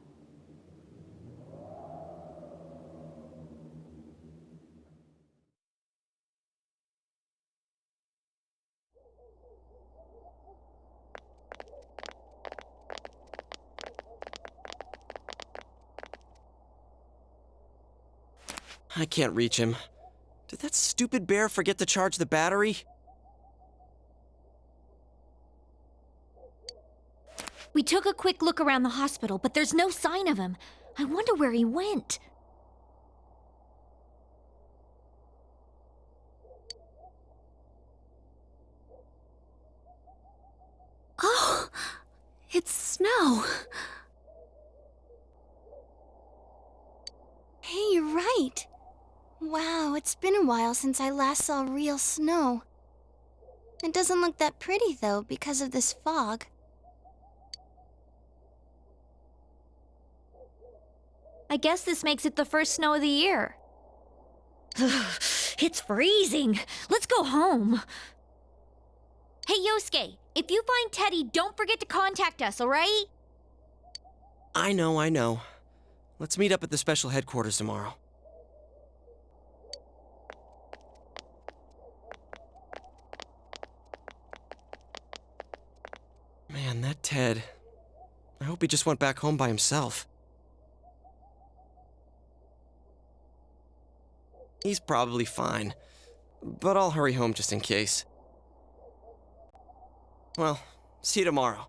I can't reach him. Did that stupid bear forget to charge the battery? We took a quick look around the hospital, but there's no sign of him. I wonder where he went. Oh, it's snow. Hey, you're right. Wow, it's been a while since I last saw real snow. It doesn't look that pretty, though, because of this fog. I guess this makes it the first snow of the year. It's freezing. Let's go home. Hey, Yosuke, if you find Teddy, don't forget to contact us, all right? I know. Let's meet up at the special headquarters tomorrow. Man, that Ted. I hope he just went back home by himself. He's probably fine, but I'll hurry home just in case. Well, see you tomorrow.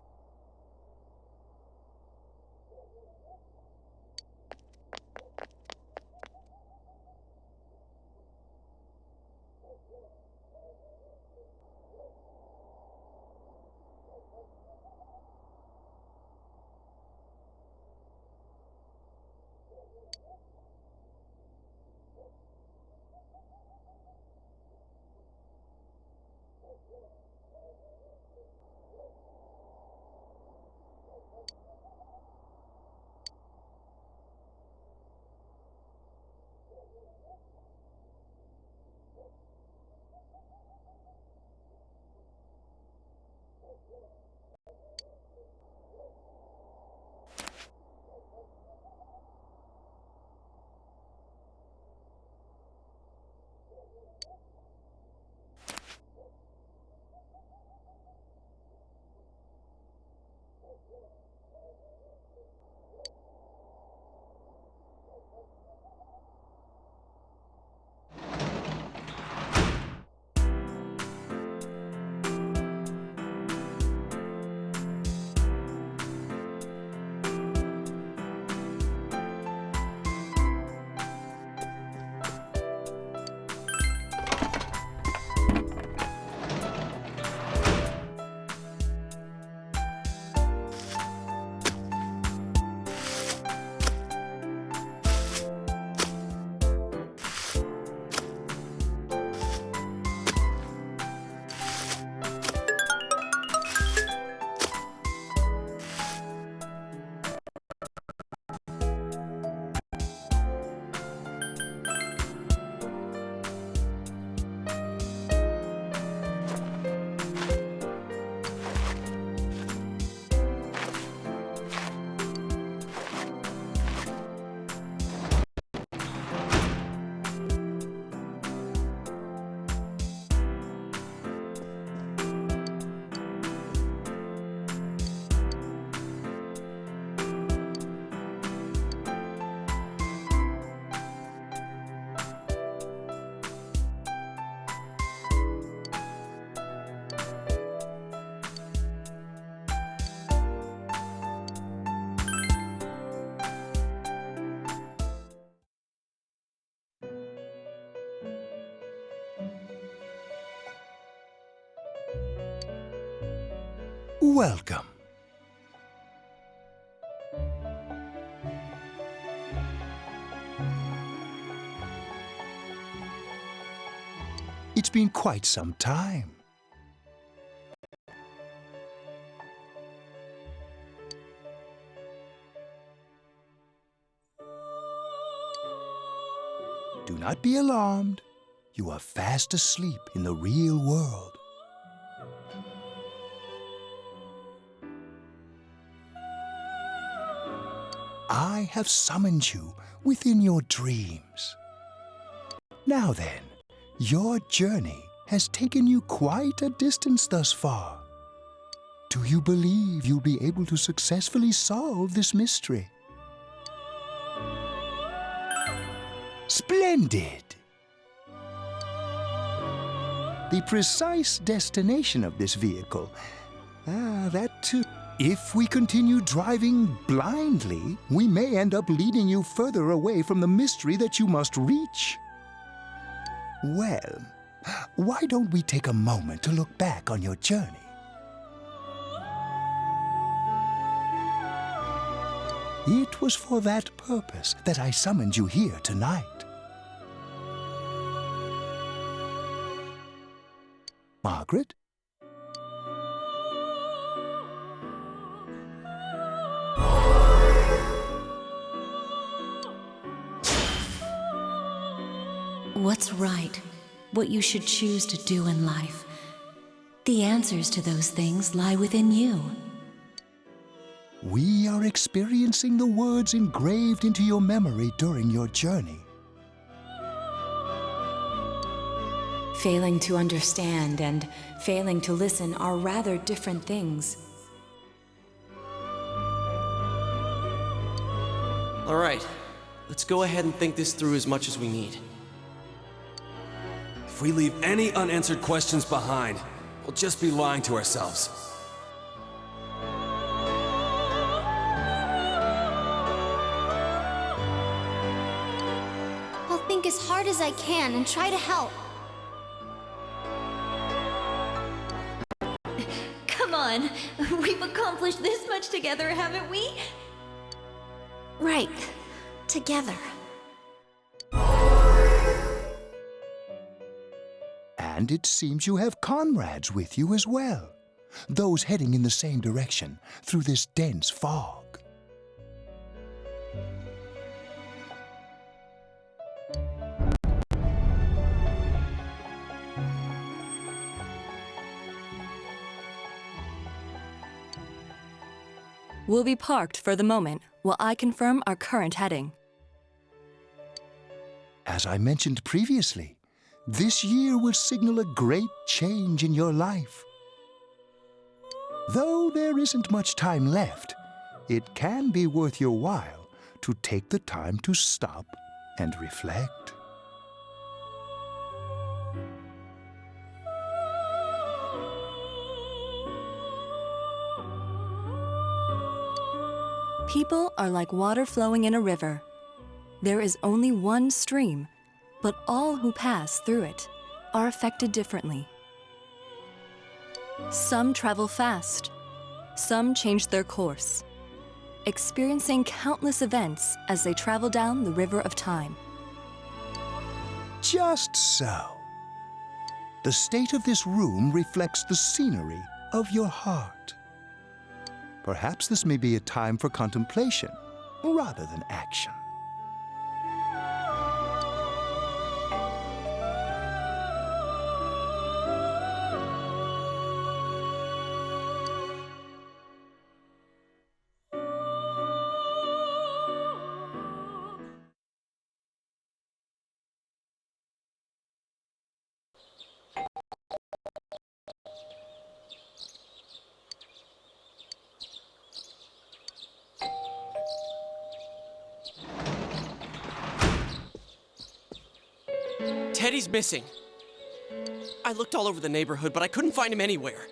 Welcome. It's been quite some time. Do not be alarmed. You are fast asleep in the real world. I have summoned you within your dreams. Now then, your journey has taken you quite a distance thus far. Do you believe you'll be able to successfully solve this mystery? Splendid! the precise destination of this vehicle. That too. If we continue driving blindly, we may end up leading you further away from the mystery that you must reach. Well, why don't we take a moment to look back on your journey? It was for that purpose that I summoned you here tonight. Margaret? What's right? What you should choose to do in life? The answers to those things lie within you. We are experiencing the words engraved into your memory during your journey. Failing to understand and failing to listen are rather different things. All right, let's go ahead and think this through as much as we need. If we leave any unanswered questions behind, we'll just be lying to ourselves. I'll think as hard as I can and try to help. Come on, we've accomplished this much together, haven't we? Right. Together. And it seems you have comrades with you as well. Those heading in the same direction through this dense fog. We'll be parked for the moment while I confirm our current heading. As I mentioned previously, this year will signal a great change in your life. Though there isn't much time left, it can be worth your while to take the time to stop and reflect. People are like water flowing in a river. There is only one stream, but all who pass through it are affected differently. Some travel fast, some change their course, experiencing countless events as they travel down the river of time. Just so. The state of this room reflects the scenery of your heart. Perhaps this may be a time for contemplation rather than action. Teddy's missing. I looked all over the neighborhood, but I couldn't find him anywhere.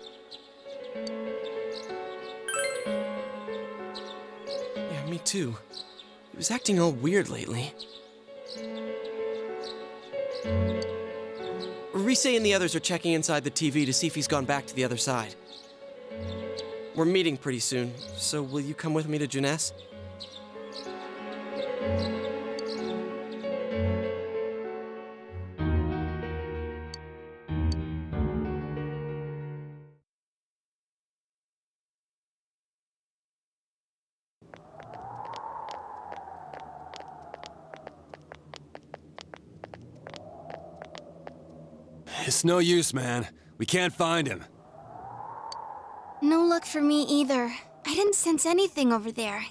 Yeah, me too. He was acting all weird lately. Rise and the others are checking inside the TV to see if he's gone back to the other side. We're meeting pretty soon, so will you come with me to Jeunesse? It's no use, man. We can't find him. No luck for me either. I didn't sense anything over there.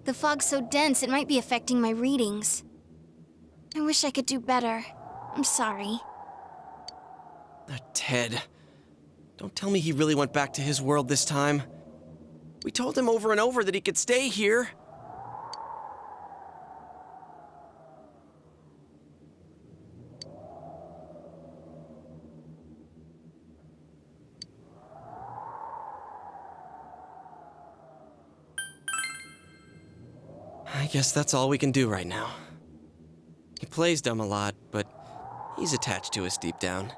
The fog's so dense it might be affecting my readings. I wish I could do better. I'm sorry. That Ted. Don't tell me he really went back to his world this time. We told him over and over that he could stay here. I guess that's all we can do right now. He plays dumb a lot, but he's attached to us deep down.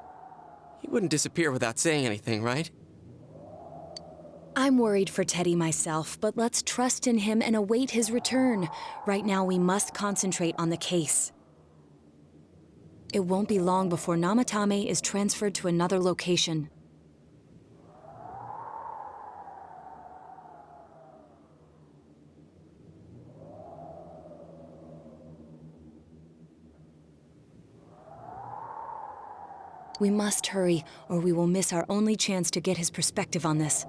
He wouldn't disappear without saying anything, right? I'm worried for Teddy myself, but let's trust in him and await his return. Right now, we must concentrate on the case. It won't be long before Namatame is transferred to another location. We must hurry, or we will miss our only chance to get his perspective on this.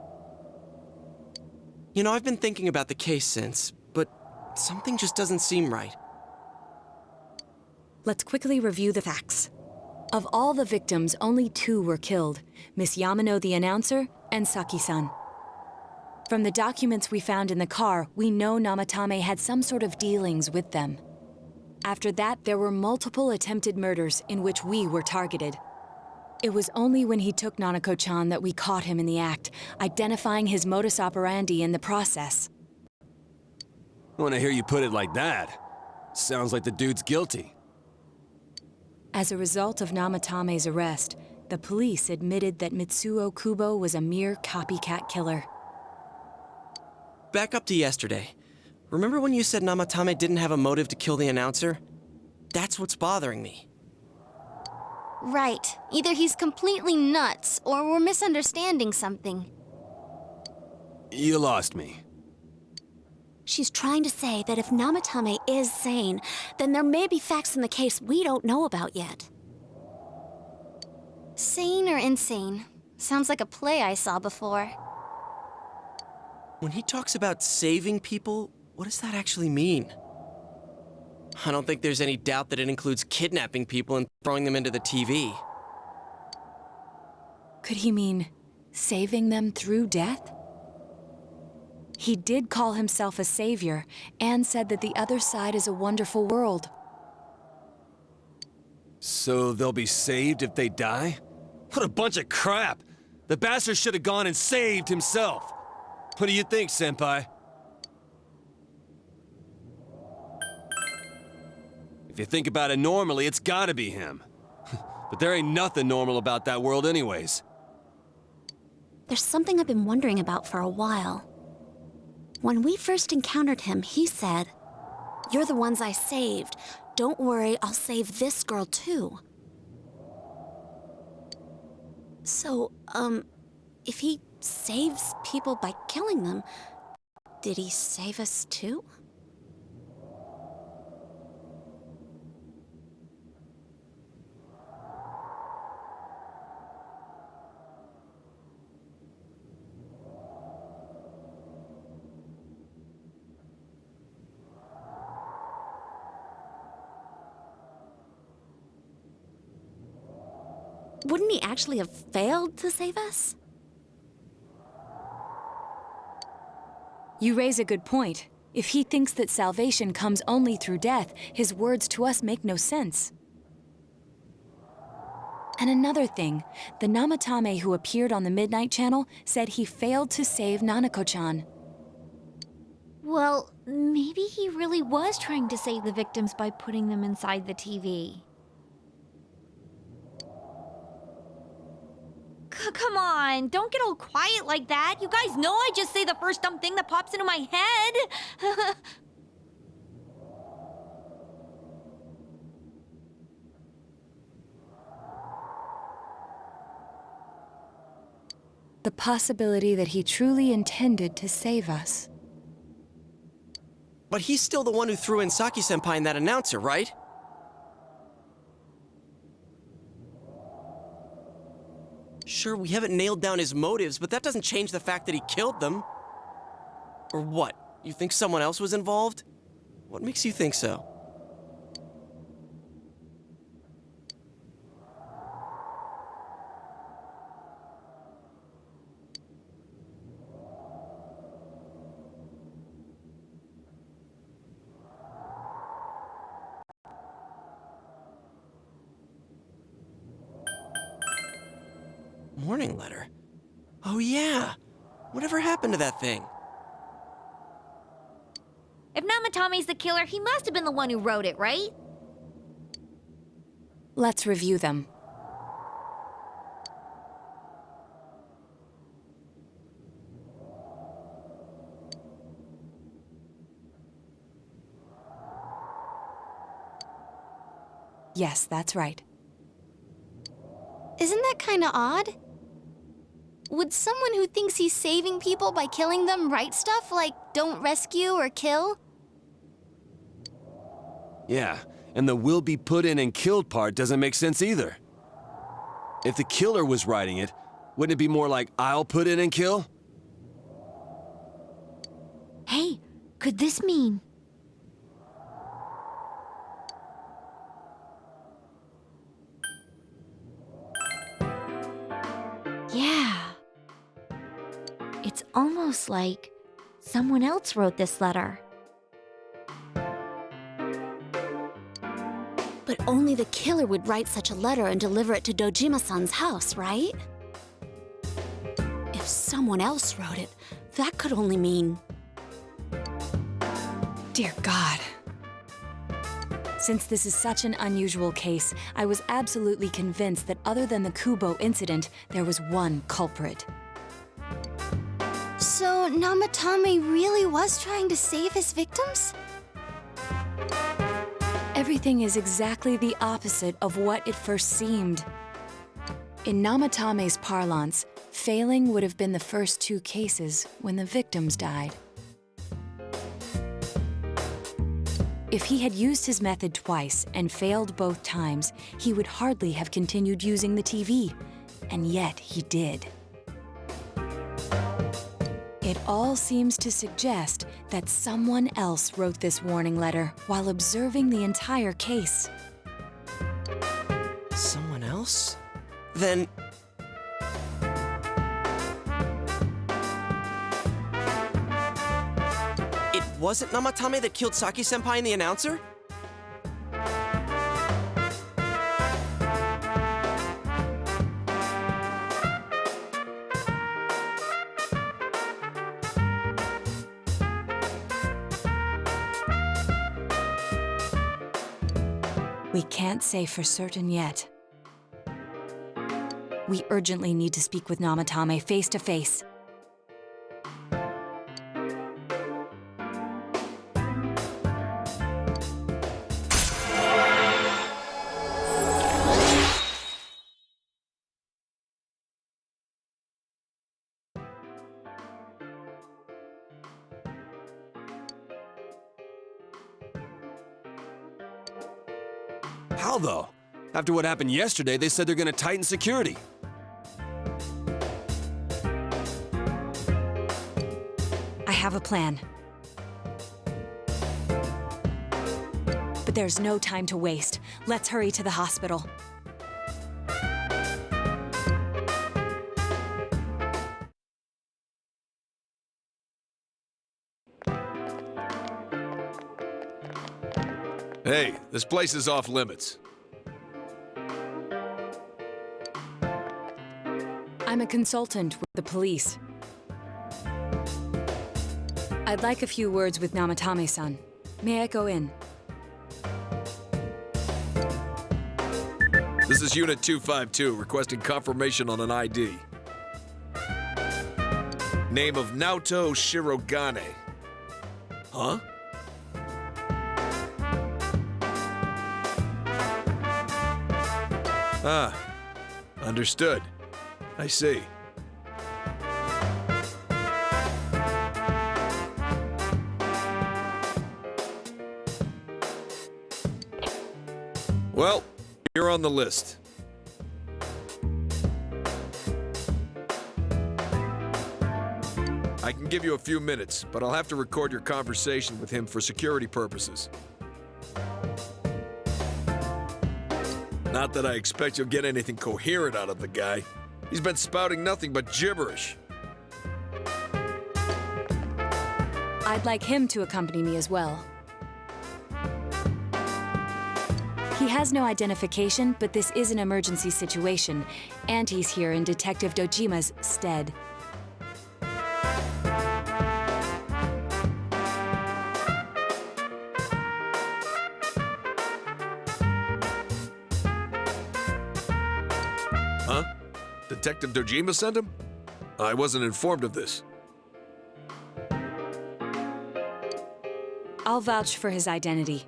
You know, I've been thinking about the case since, but something just doesn't seem right. Let's quickly review the facts. Of all the victims, only 2 were killed, Miss Yamano the announcer and Saki-san. From the documents we found in the car, we know Namatame had some sort of dealings with them. After that, there were multiple attempted murders in which we were targeted. It was only when he took Nanako-chan that we caught him in the act, identifying his modus operandi in the process. When I hear you put it like that, sounds like the dude's guilty. As a result of Namatame's arrest, the police admitted that Mitsuo Kubo was a mere copycat killer. Back up to yesterday. Remember when you said Namatame didn't have a motive to kill the announcer? That's what's bothering me. Right. Either he's completely nuts, or we're misunderstanding something. You lost me. She's trying to say that if Namatame is sane, then there may be facts in the case we don't know about yet. Sane or insane? Sounds like a play I saw before. When he talks about saving people, what does that actually mean? I don't think there's any doubt that it includes kidnapping people and throwing them into the TV. Could he mean saving them through death? He did call himself a savior and said that the other side is a wonderful world. So they'll be saved if they die? What a bunch of crap! The bastard should have gone and saved himself. What do you think, Senpai? If you think about it normally, it's gotta be him. But there ain't nothing normal about that world anyways. There's something I've been wondering about for a while. When we first encountered him, he said, "You're the ones I saved. Don't worry, I'll save this girl too." So, if he saves people by killing them, did he save us too? Wouldn't he actually have failed to save us? You raise a good point. If he thinks that salvation comes only through death, his words to us make no sense. And another thing, the Namatame who appeared on the Midnight Channel said he failed to save Nanako-chan. Well, maybe he really was trying to save the victims by putting them inside the TV. Come on, don't get all quiet like that. You guys know I just say the first dumb thing that pops into my head. The possibility that he truly intended to save us. But he's still the one who threw in Saki-senpai and that announcer, right? Sure, we haven't nailed down his motives, but that doesn't change the fact that he killed them. Or what? You think someone else was involved? What makes you think so? Warning letter? Oh yeah! Whatever happened to that thing? If Namatame's the killer, he must have been the one who wrote it, right? Let's review them. Yes, that's right. Isn't that kind of odd? Would someone who thinks he's saving people by killing them write stuff like don't rescue or kill? Yeah, and the will be put in and killed part doesn't make sense either. If the killer was writing it, wouldn't it be more like I'll put in and kill? Hey, could this mean... Yeah. It's almost like someone else wrote this letter. But only the killer would write such a letter and deliver it to Dojima-san's house, right? If someone else wrote it, that could only mean... Dear God. Since this is such an unusual case, I was absolutely convinced that other than the Kubo incident, there was one culprit. So Namatame really was trying to save his victims? Everything is exactly the opposite of what it first seemed. In Namatame's parlance, failing would have been the first two cases when the victims died. If he had used his method twice and failed both times, he would hardly have continued using the TV, and yet he did. It all seems to suggest that someone else wrote this warning letter while observing the entire case. Someone else? Then... It wasn't Namatame that killed Saki-senpai and the announcer? We can't say for certain yet. We urgently need to speak with Namatame face to face. How though? After what happened yesterday, they said they're gonna tighten security. I have a plan. But there's no time to waste. Let's hurry to the hospital. Hey, this place is off limits. I'm a consultant with the police. I'd like a few words with Namatame-san. May I go in? This is Unit 252, requesting confirmation on an ID. Name of Naoto Shirogane. Huh? Ah, understood. I see. Well, you're on the list. I can give you a few minutes, but I'll have to record your conversation with him for security purposes. Not that I expect you'll get anything coherent out of the guy. He's been spouting nothing but gibberish. I'd like him to accompany me as well. He has no identification, but this is an emergency situation, and he's here in Detective Dojima's stead. Huh? Detective Dojima sent him? I wasn't informed of this. I'll vouch for his identity.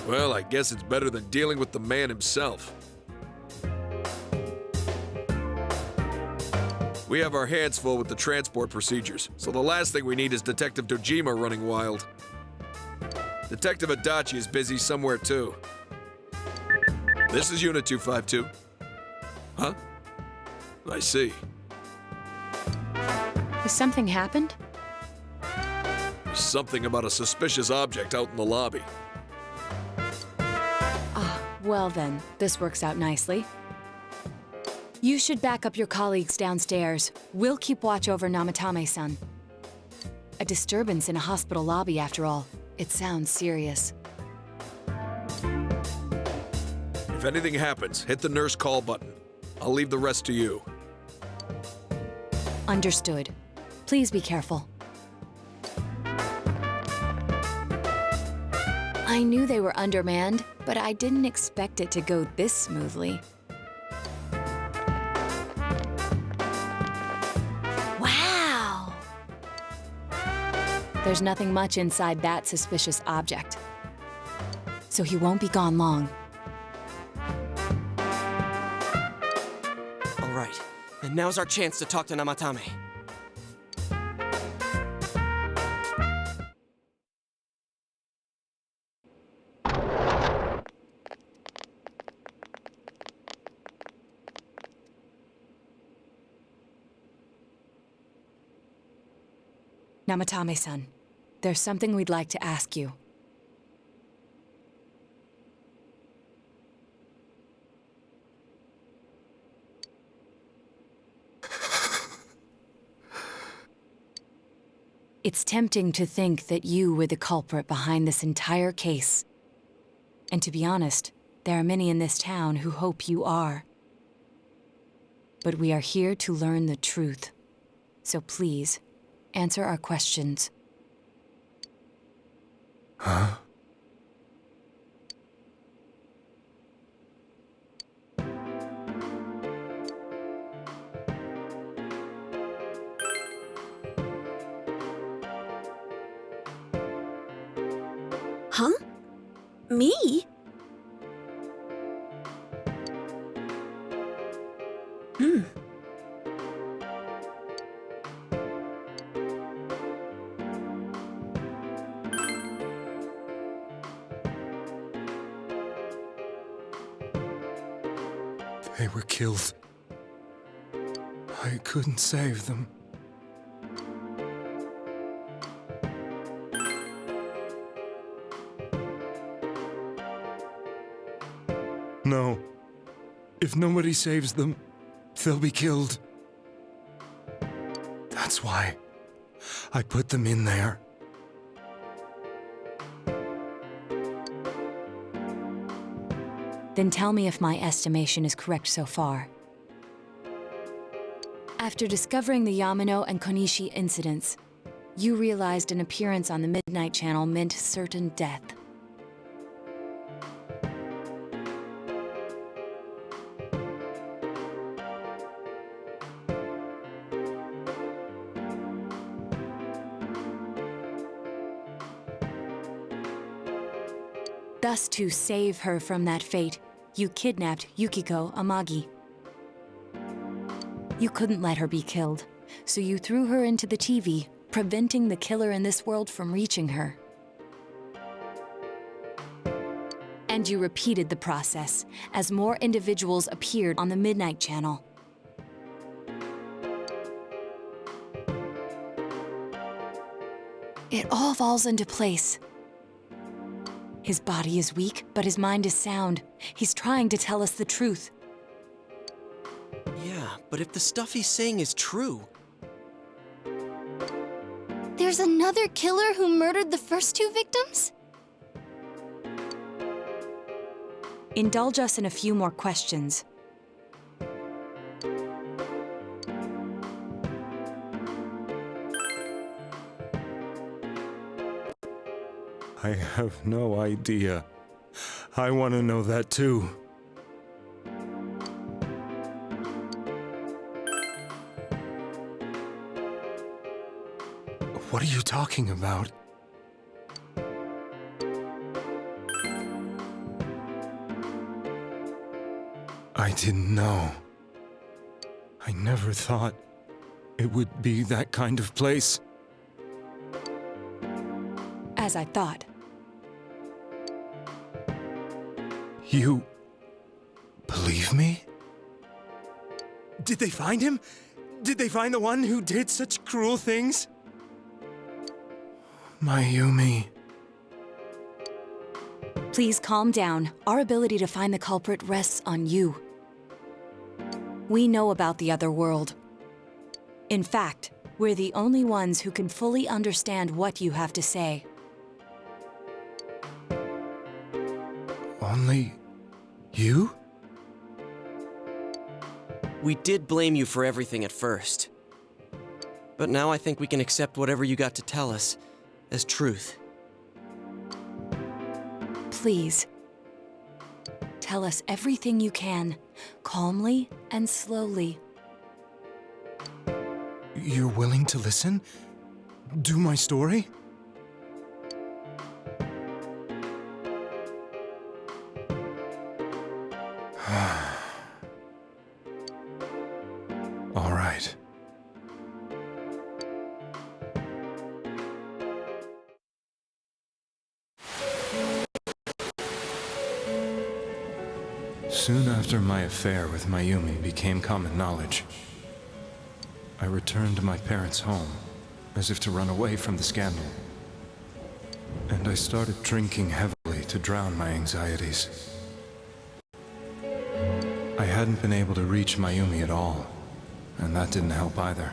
Well, I guess it's better than dealing with the man himself. We have our hands full with the transport procedures, so the last thing we need is Detective Dojima running wild. Detective Adachi is busy somewhere too. This is Unit 252. Huh? I see. Has something happened? Something about a suspicious object out in the lobby. Ah, well then, this works out nicely. You should back up your colleagues downstairs. We'll keep watch over Namatame-san. A disturbance in a hospital lobby, after all. It sounds serious. If anything happens, hit the nurse call button. I'll leave the rest to you. Understood. Please be careful. I knew they were undermanned, but I didn't expect it to go this smoothly. Wow! There's nothing much inside that suspicious object. So he won't be gone long. All right, and now's our chance to talk to Namatame. Namatame-san, there's something we'd like to ask you. It's tempting to think that you were the culprit behind this entire case. And to be honest, there are many in this town who hope you are. But we are here to learn the truth. So please, answer our questions. Huh? Huh? Me? They were killed. I couldn't save them. No. If nobody saves them, they'll be killed. That's why I put them in there. Then tell me if my estimation is correct so far. After discovering the Yamano and Konishi incidents, you realized an appearance on the Midnight Channel meant certain death. Thus, to save her from that fate, you kidnapped Yukiko Amagi. You couldn't let her be killed, so you threw her into the TV, preventing the killer in this world from reaching her. And you repeated the process as more individuals appeared on the Midnight Channel. It all falls into place. His body is weak, but his mind is sound. He's trying to tell us the truth. Yeah, but if the stuff he's saying is true... There's another killer who murdered the first two victims? Indulge us in a few more questions. I have no idea. I want to know that too. What are you talking about? I didn't know. I never thought it would be that kind of place. As I thought. You believe me? Did they find him? Did they find the one who did such cruel things? Mayumi. Please calm down. Our ability to find the culprit rests on you. We know about the other world. In fact, we're the only ones who can fully understand what you have to say. Only you? We did blame you for everything at first. But now I think we can accept whatever you got to tell us as truth. Please. Tell us everything you can, calmly and slowly. You're willing to listen? Do my story? All right. Soon after my affair with Mayumi became common knowledge, I returned to my parents' home, as if to run away from the scandal. And I started drinking heavily to drown my anxieties. I hadn't been able to reach Mayumi at all, and that didn't help either.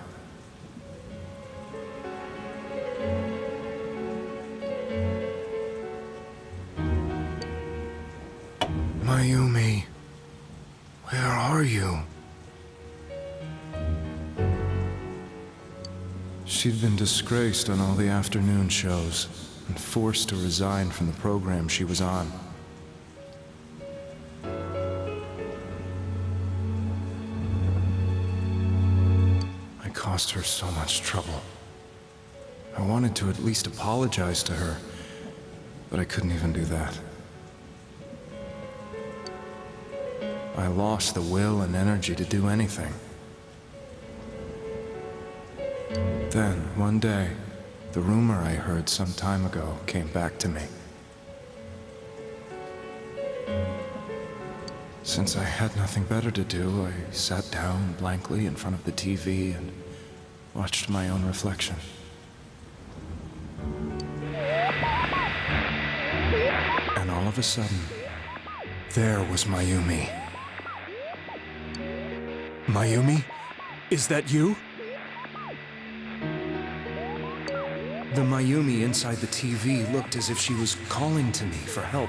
Mayumi, where are you? She'd been disgraced on all the afternoon shows and forced to resign from the program she was on. I caused her so much trouble. I wanted to at least apologize to her, but I couldn't even do that. I lost the will and energy to do anything. Then, one day, the rumor I heard some time ago came back to me. Since I had nothing better to do, I sat down blankly in front of the TV and watched my own reflection. And all of a sudden, there was Mayumi. Mayumi? Is that you? The Mayumi inside the TV looked as if she was calling to me for help.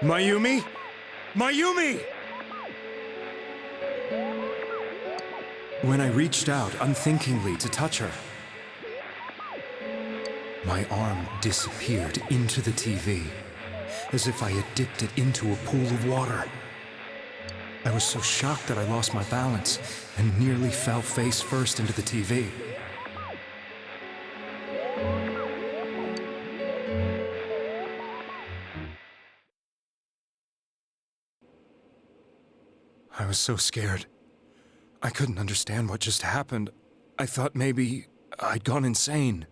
Mayumi? Mayumi! When I reached out unthinkingly to touch her, my arm disappeared into the TV, as if I had dipped it into a pool of water. I was so shocked that I lost my balance and nearly fell face first into the TV. I was so scared. I couldn't understand what just happened. I thought maybe I'd gone insane.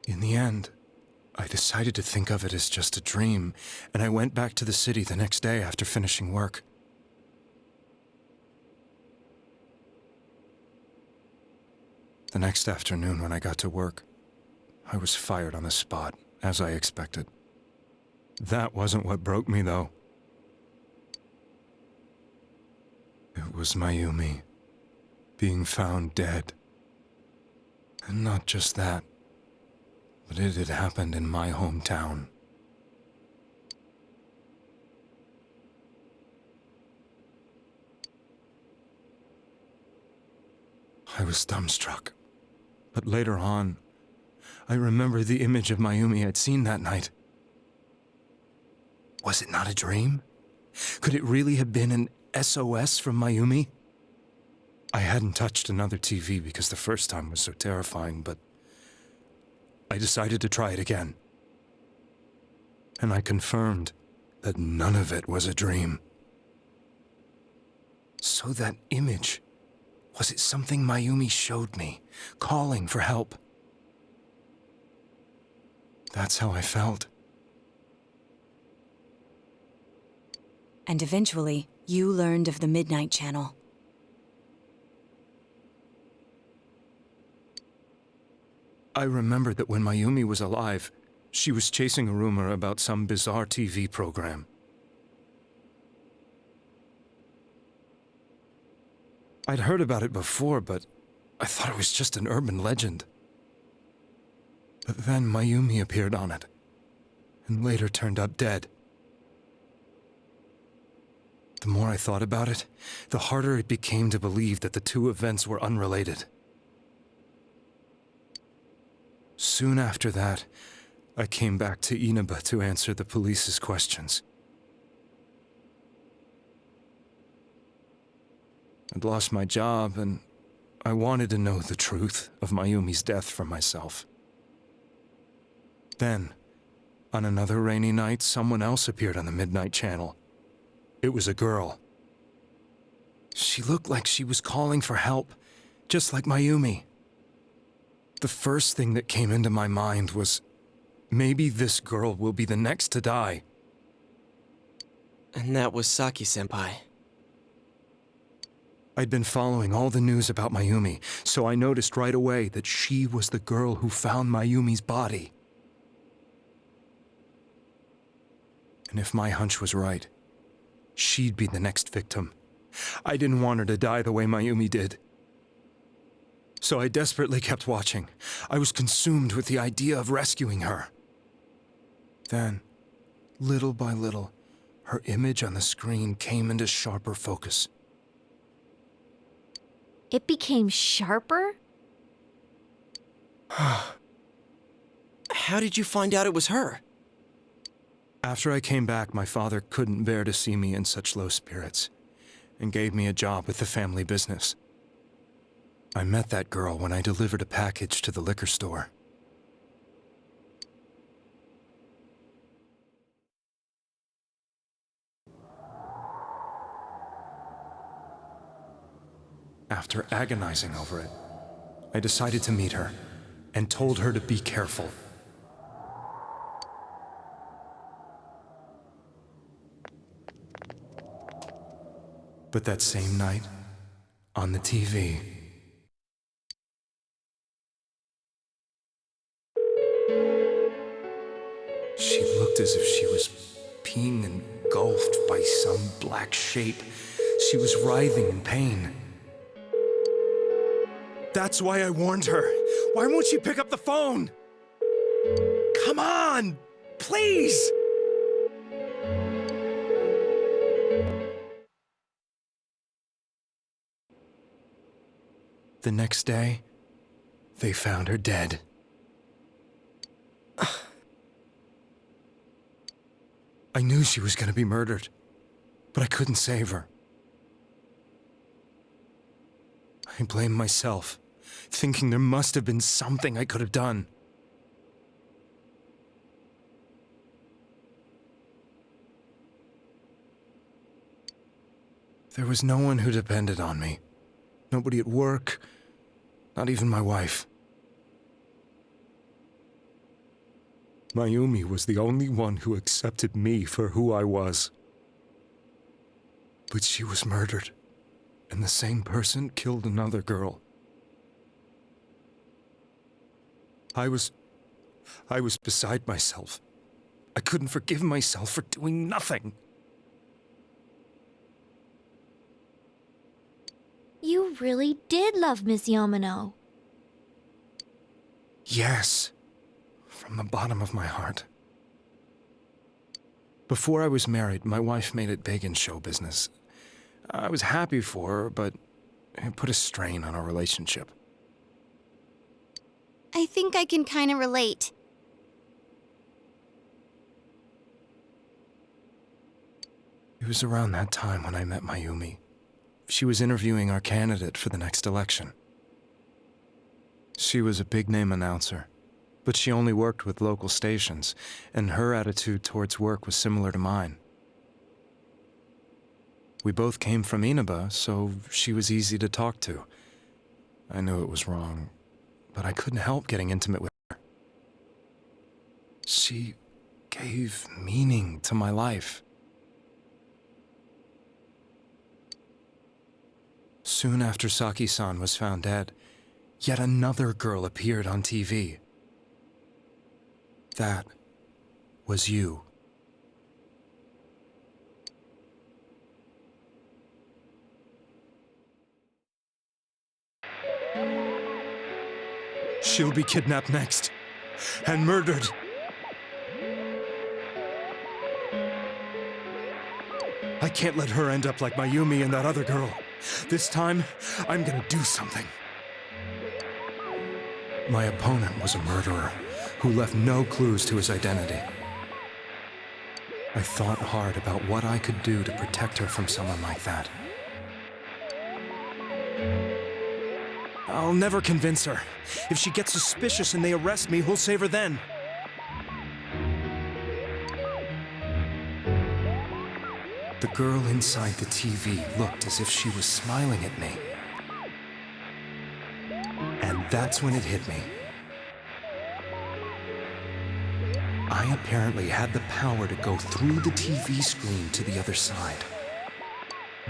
In the end, I decided to think of it as just a dream, and I went back to the city the next day after finishing work. The next afternoon when I got to work, I was fired on the spot, as I expected. That wasn't what broke me, though. It was Mayumi being found dead. And not just that, but it had happened in my hometown. I was dumbstruck. But later on, I remember the image of Mayumi I'd seen that night. Was it not a dream? Could it really have been an SOS from Mayumi? I hadn't touched another TV because the first time was so terrifying, but I decided to try it again. And I confirmed that none of it was a dream. So that image, was it something Mayumi showed me, calling for help? That's how I felt. And eventually, you learned of the Midnight Channel. I remembered that when Mayumi was alive, she was chasing a rumor about some bizarre TV program. I'd heard about it before, but I thought it was just an urban legend. But then Mayumi appeared on it, and later turned up dead. The more I thought about it, the harder it became to believe that the two events were unrelated. Soon after that, I came back to Inaba to answer the police's questions. I'd lost my job, and I wanted to know the truth of Mayumi's death for myself. Then, on another rainy night, someone else appeared on the Midnight Channel. It was a girl. She looked like she was calling for help, just like Mayumi. The first thing that came into my mind was, maybe this girl will be the next to die. And that was Saki-senpai. I'd been following all the news about Mayumi, so I noticed right away that she was the girl who found Mayumi's body. And if my hunch was right, she'd be the next victim. I didn't want her to die the way Mayumi did. So I desperately kept watching. I was consumed with the idea of rescuing her. Then, little by little, her image on the screen came into sharper focus. It became sharper? How did you find out it was her? After I came back, my father couldn't bear to see me in such low spirits, and gave me a job with the family business. I met that girl when I delivered a package to the liquor store. After agonizing over it, I decided to meet her, and told her to be careful. But that same night, on the TV, she looked as if she was being engulfed by some black shape. She was writhing in pain. That's why I warned her. Why won't she pick up the phone? Come on! Please! The next day, they found her dead. I knew she was gonna be murdered, but I couldn't save her. I blamed myself, thinking there must have been something I could have done. There was no one who depended on me. Nobody at work, not even my wife. Mayumi was the only one who accepted me for who I was. But she was murdered, and the same person killed another girl. I was beside myself. I couldn't forgive myself for doing nothing. You really did love Miss Yamano. Yes, from the bottom of my heart. Before I was married, my wife made it big in show business. I was happy for her, but it put a strain on our relationship. I think I can kinda relate. It was around that time when I met Mayumi. She was interviewing our candidate for the next election. She was a big-name announcer, but she only worked with local stations, and her attitude towards work was similar to mine. We both came from Inaba, so she was easy to talk to. I knew it was wrong, but I couldn't help getting intimate with her. She gave meaning to my life. Soon after Saki-san was found dead, yet another girl appeared on TV. That was you. She'll be kidnapped next, and murdered. I can't let her end up like Mayumi and that other girl. This time, I'm gonna do something. My opponent was a murderer who left no clues to his identity. I thought hard about what I could do to protect her from someone like that. I'll never convince her. If she gets suspicious and they arrest me, who'll save her then? The girl inside the TV looked as if she was smiling at me. And that's when it hit me. I apparently had the power to go through the TV screen to the other side.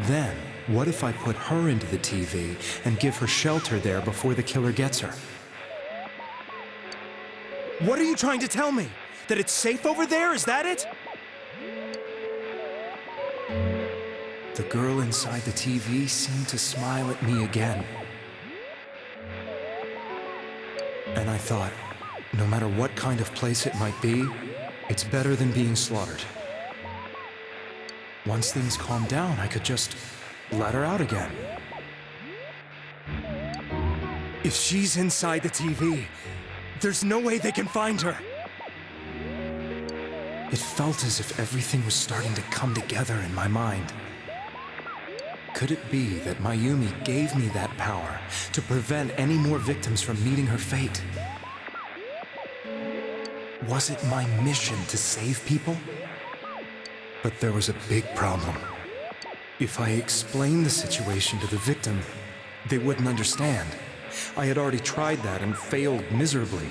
Then, what if I put her into the TV and give her shelter there before the killer gets her? What are you trying to tell me? That it's safe over there? Is that it? The girl inside the TV seemed to smile at me again. And I thought, no matter what kind of place it might be, it's better than being slaughtered. Once things calmed down, I could just let her out again. If she's inside the TV, there's no way they can find her. It felt as if everything was starting to come together in my mind. Could it be that Mayumi gave me that power to prevent any more victims from meeting her fate? Was it my mission to save people? But there was a big problem. If I explained the situation to the victim, they wouldn't understand. I had already tried that and failed miserably.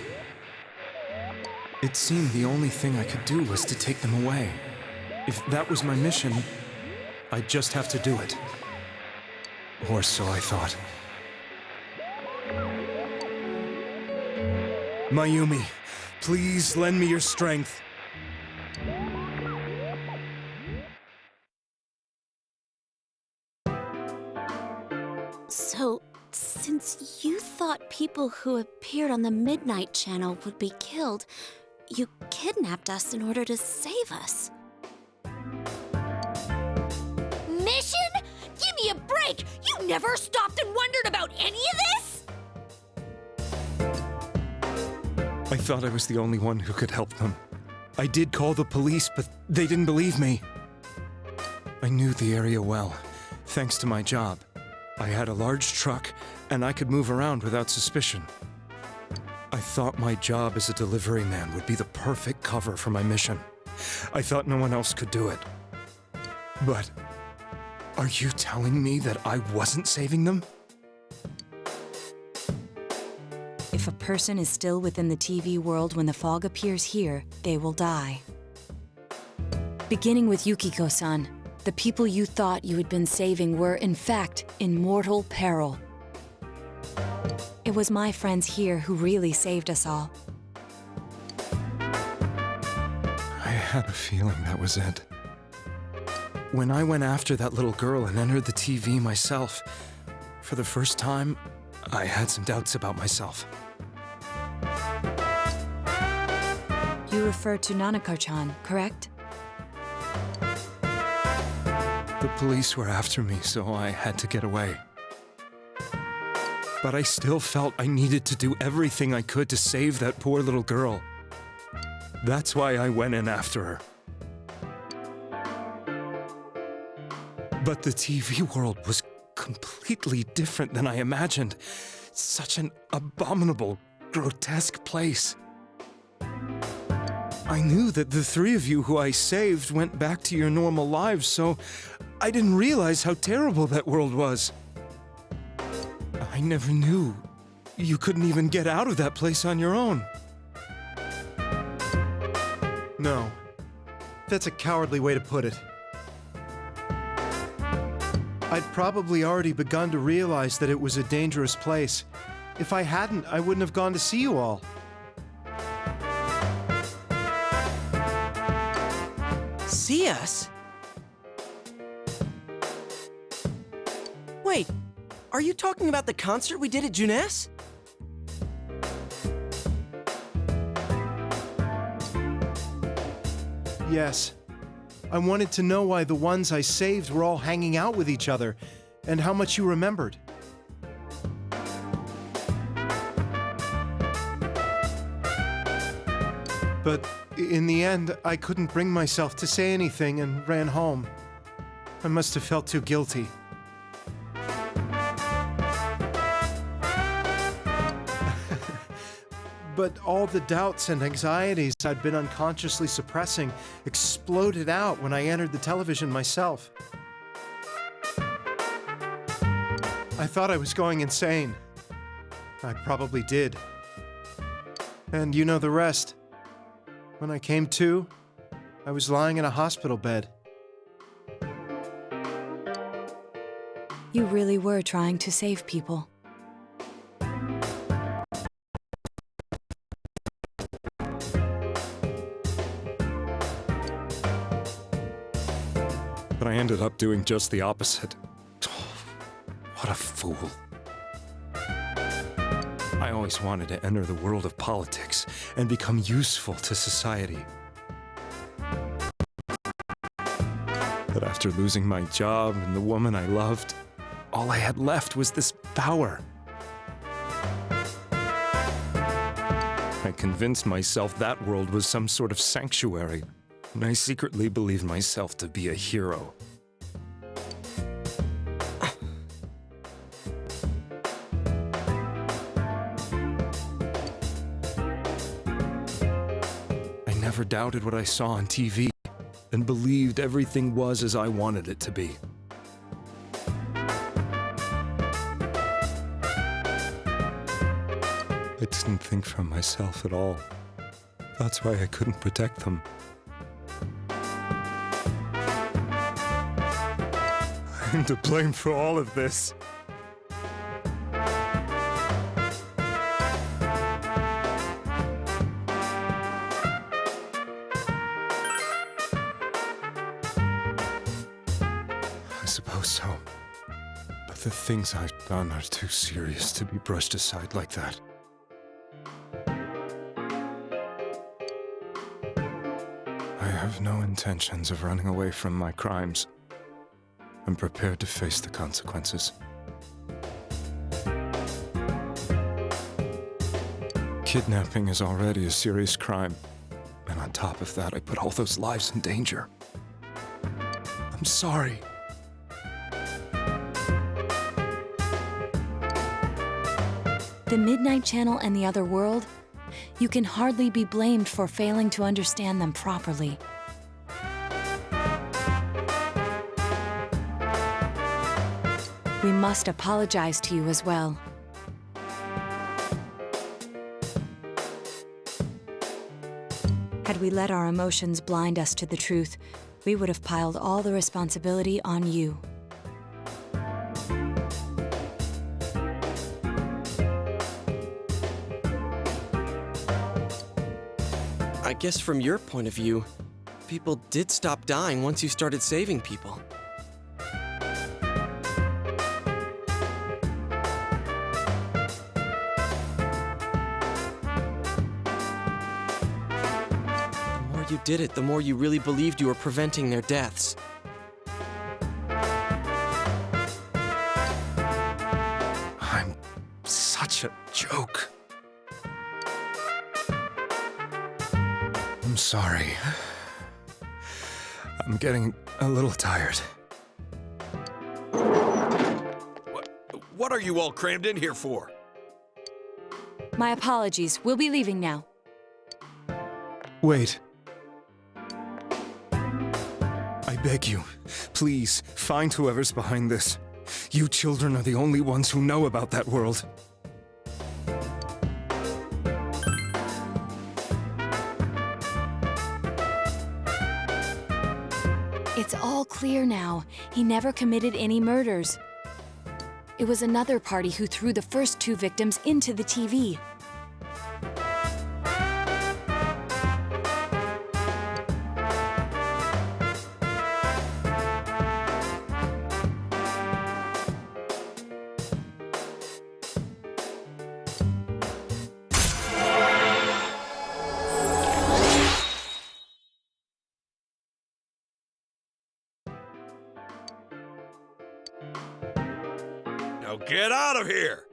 It seemed the only thing I could do was to take them away. If that was my mission, I'd just have to do it. Or so I thought. Mayumi, please lend me your strength. So, since you thought people who appeared on the Midnight Channel would be killed, you kidnapped us in order to save us. Mission? Give me a break! You never stopped and wondered about any of this? I thought I was the only one who could help them. I did call the police, but they didn't believe me. I knew the area well, thanks to my job. I had a large truck, and I could move around without suspicion. I thought my job as a delivery man would be the perfect cover for my mission. I thought no one else could do it. But are you telling me that I wasn't saving them? If a person is still within the TV world when the fog appears here, they will die. Beginning with Yukiko-san, the people you thought you had been saving were, in fact, in mortal peril. It was my friends here who really saved us all. I had a feeling that was it. When I went after that little girl and entered the TV myself, for the first time, I had some doubts about myself. You refer to Nanako-chan, correct? The police were after me, so I had to get away. But I still felt I needed to do everything I could to save that poor little girl. That's why I went in after her. But the TV world was completely different than I imagined. Such an abominable, grotesque place. I knew that the three of you who I saved went back to your normal lives, so I didn't realize how terrible that world was. I never knew you couldn't even get out of that place on your own. No, that's a cowardly way to put it. I'd probably already begun to realize that it was a dangerous place. If I hadn't, I wouldn't have gone to see you all. See us? Wait, are you talking about the concert we did at Juness? Yes. I wanted to know why the ones I saved were all hanging out with each other, and how much you remembered. But in the end, I couldn't bring myself to say anything and ran home. I must have felt too guilty. But all the doubts and anxieties I'd been unconsciously suppressing exploded out when I entered the television myself. I thought I was going insane. I probably did. And you know the rest. When I came to, I was lying in a hospital bed. You really were trying to save people. But I ended up doing just the opposite. What a fool. I always wanted to enter the world of politics and become useful to society. But after losing my job and the woman I loved, all I had left was this power. I convinced myself that world was some sort of sanctuary, and I secretly believed myself to be a hero. I never doubted what I saw on TV and believed everything was as I wanted it to be. I didn't think for myself at all. That's why I couldn't protect them. I'm to blame for all of this. I suppose so. But the things I've done are too serious to be brushed aside like that. I have no intentions of running away from my crimes. I'm prepared to face the consequences. Kidnapping is already a serious crime, and on top of that, I put all those lives in danger. I'm sorry. The Midnight Channel and the other world, you can hardly be blamed for failing to understand them properly. We must apologize to you as well. Had we let our emotions blind us to the truth, we would have piled all the responsibility on you. I guess from your point of view, people did stop dying once you started saving people. The more you did it, the more you really believed you were preventing their deaths. I'm I'm sorry. I'm getting a little tired. What are you all crammed in here for? My apologies. We'll be leaving now. Wait. I beg you, please, find whoever's behind this. You children are the only ones who know about that world. It's all clear now. He never committed any murders. It was another party who threw the first 2 victims into the TV. Now get out of here!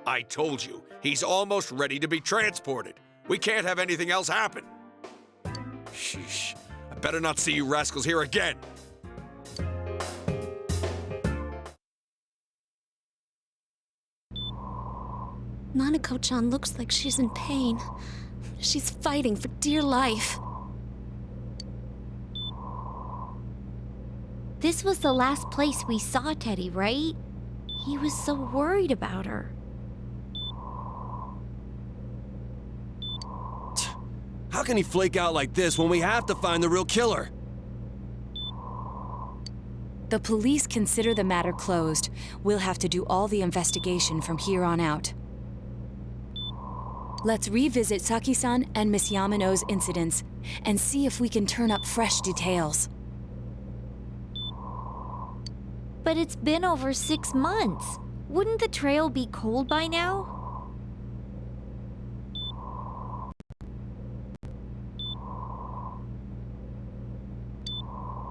I told you, he's almost ready to be transported. We can't have anything else happen. Sheesh. I better not see you rascals here again. Nanako-chan looks like she's in pain. She's fighting for dear life. This was the last place we saw Teddy, right? He was so worried about her. How can he flake out like this when we have to find the real killer? The police consider the matter closed. We'll have to do all the investigation from here on out. Let's revisit Saki-san and Miss Yamano's incidents and see if we can turn up fresh details. But it's been over 6 months. Wouldn't the trail be cold by now?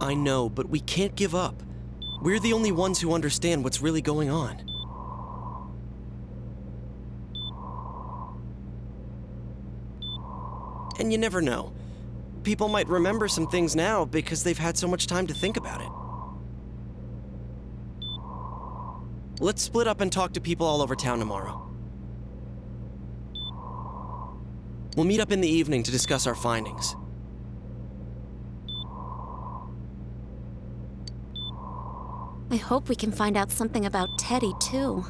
I know, but we can't give up. We're the only ones who understand what's really going on. And you never know. People might remember some things now because they've had so much time to think about it. Let's split up and talk to people all over town tomorrow. We'll meet up in the evening to discuss our findings. I hope we can find out something about Teddy, too.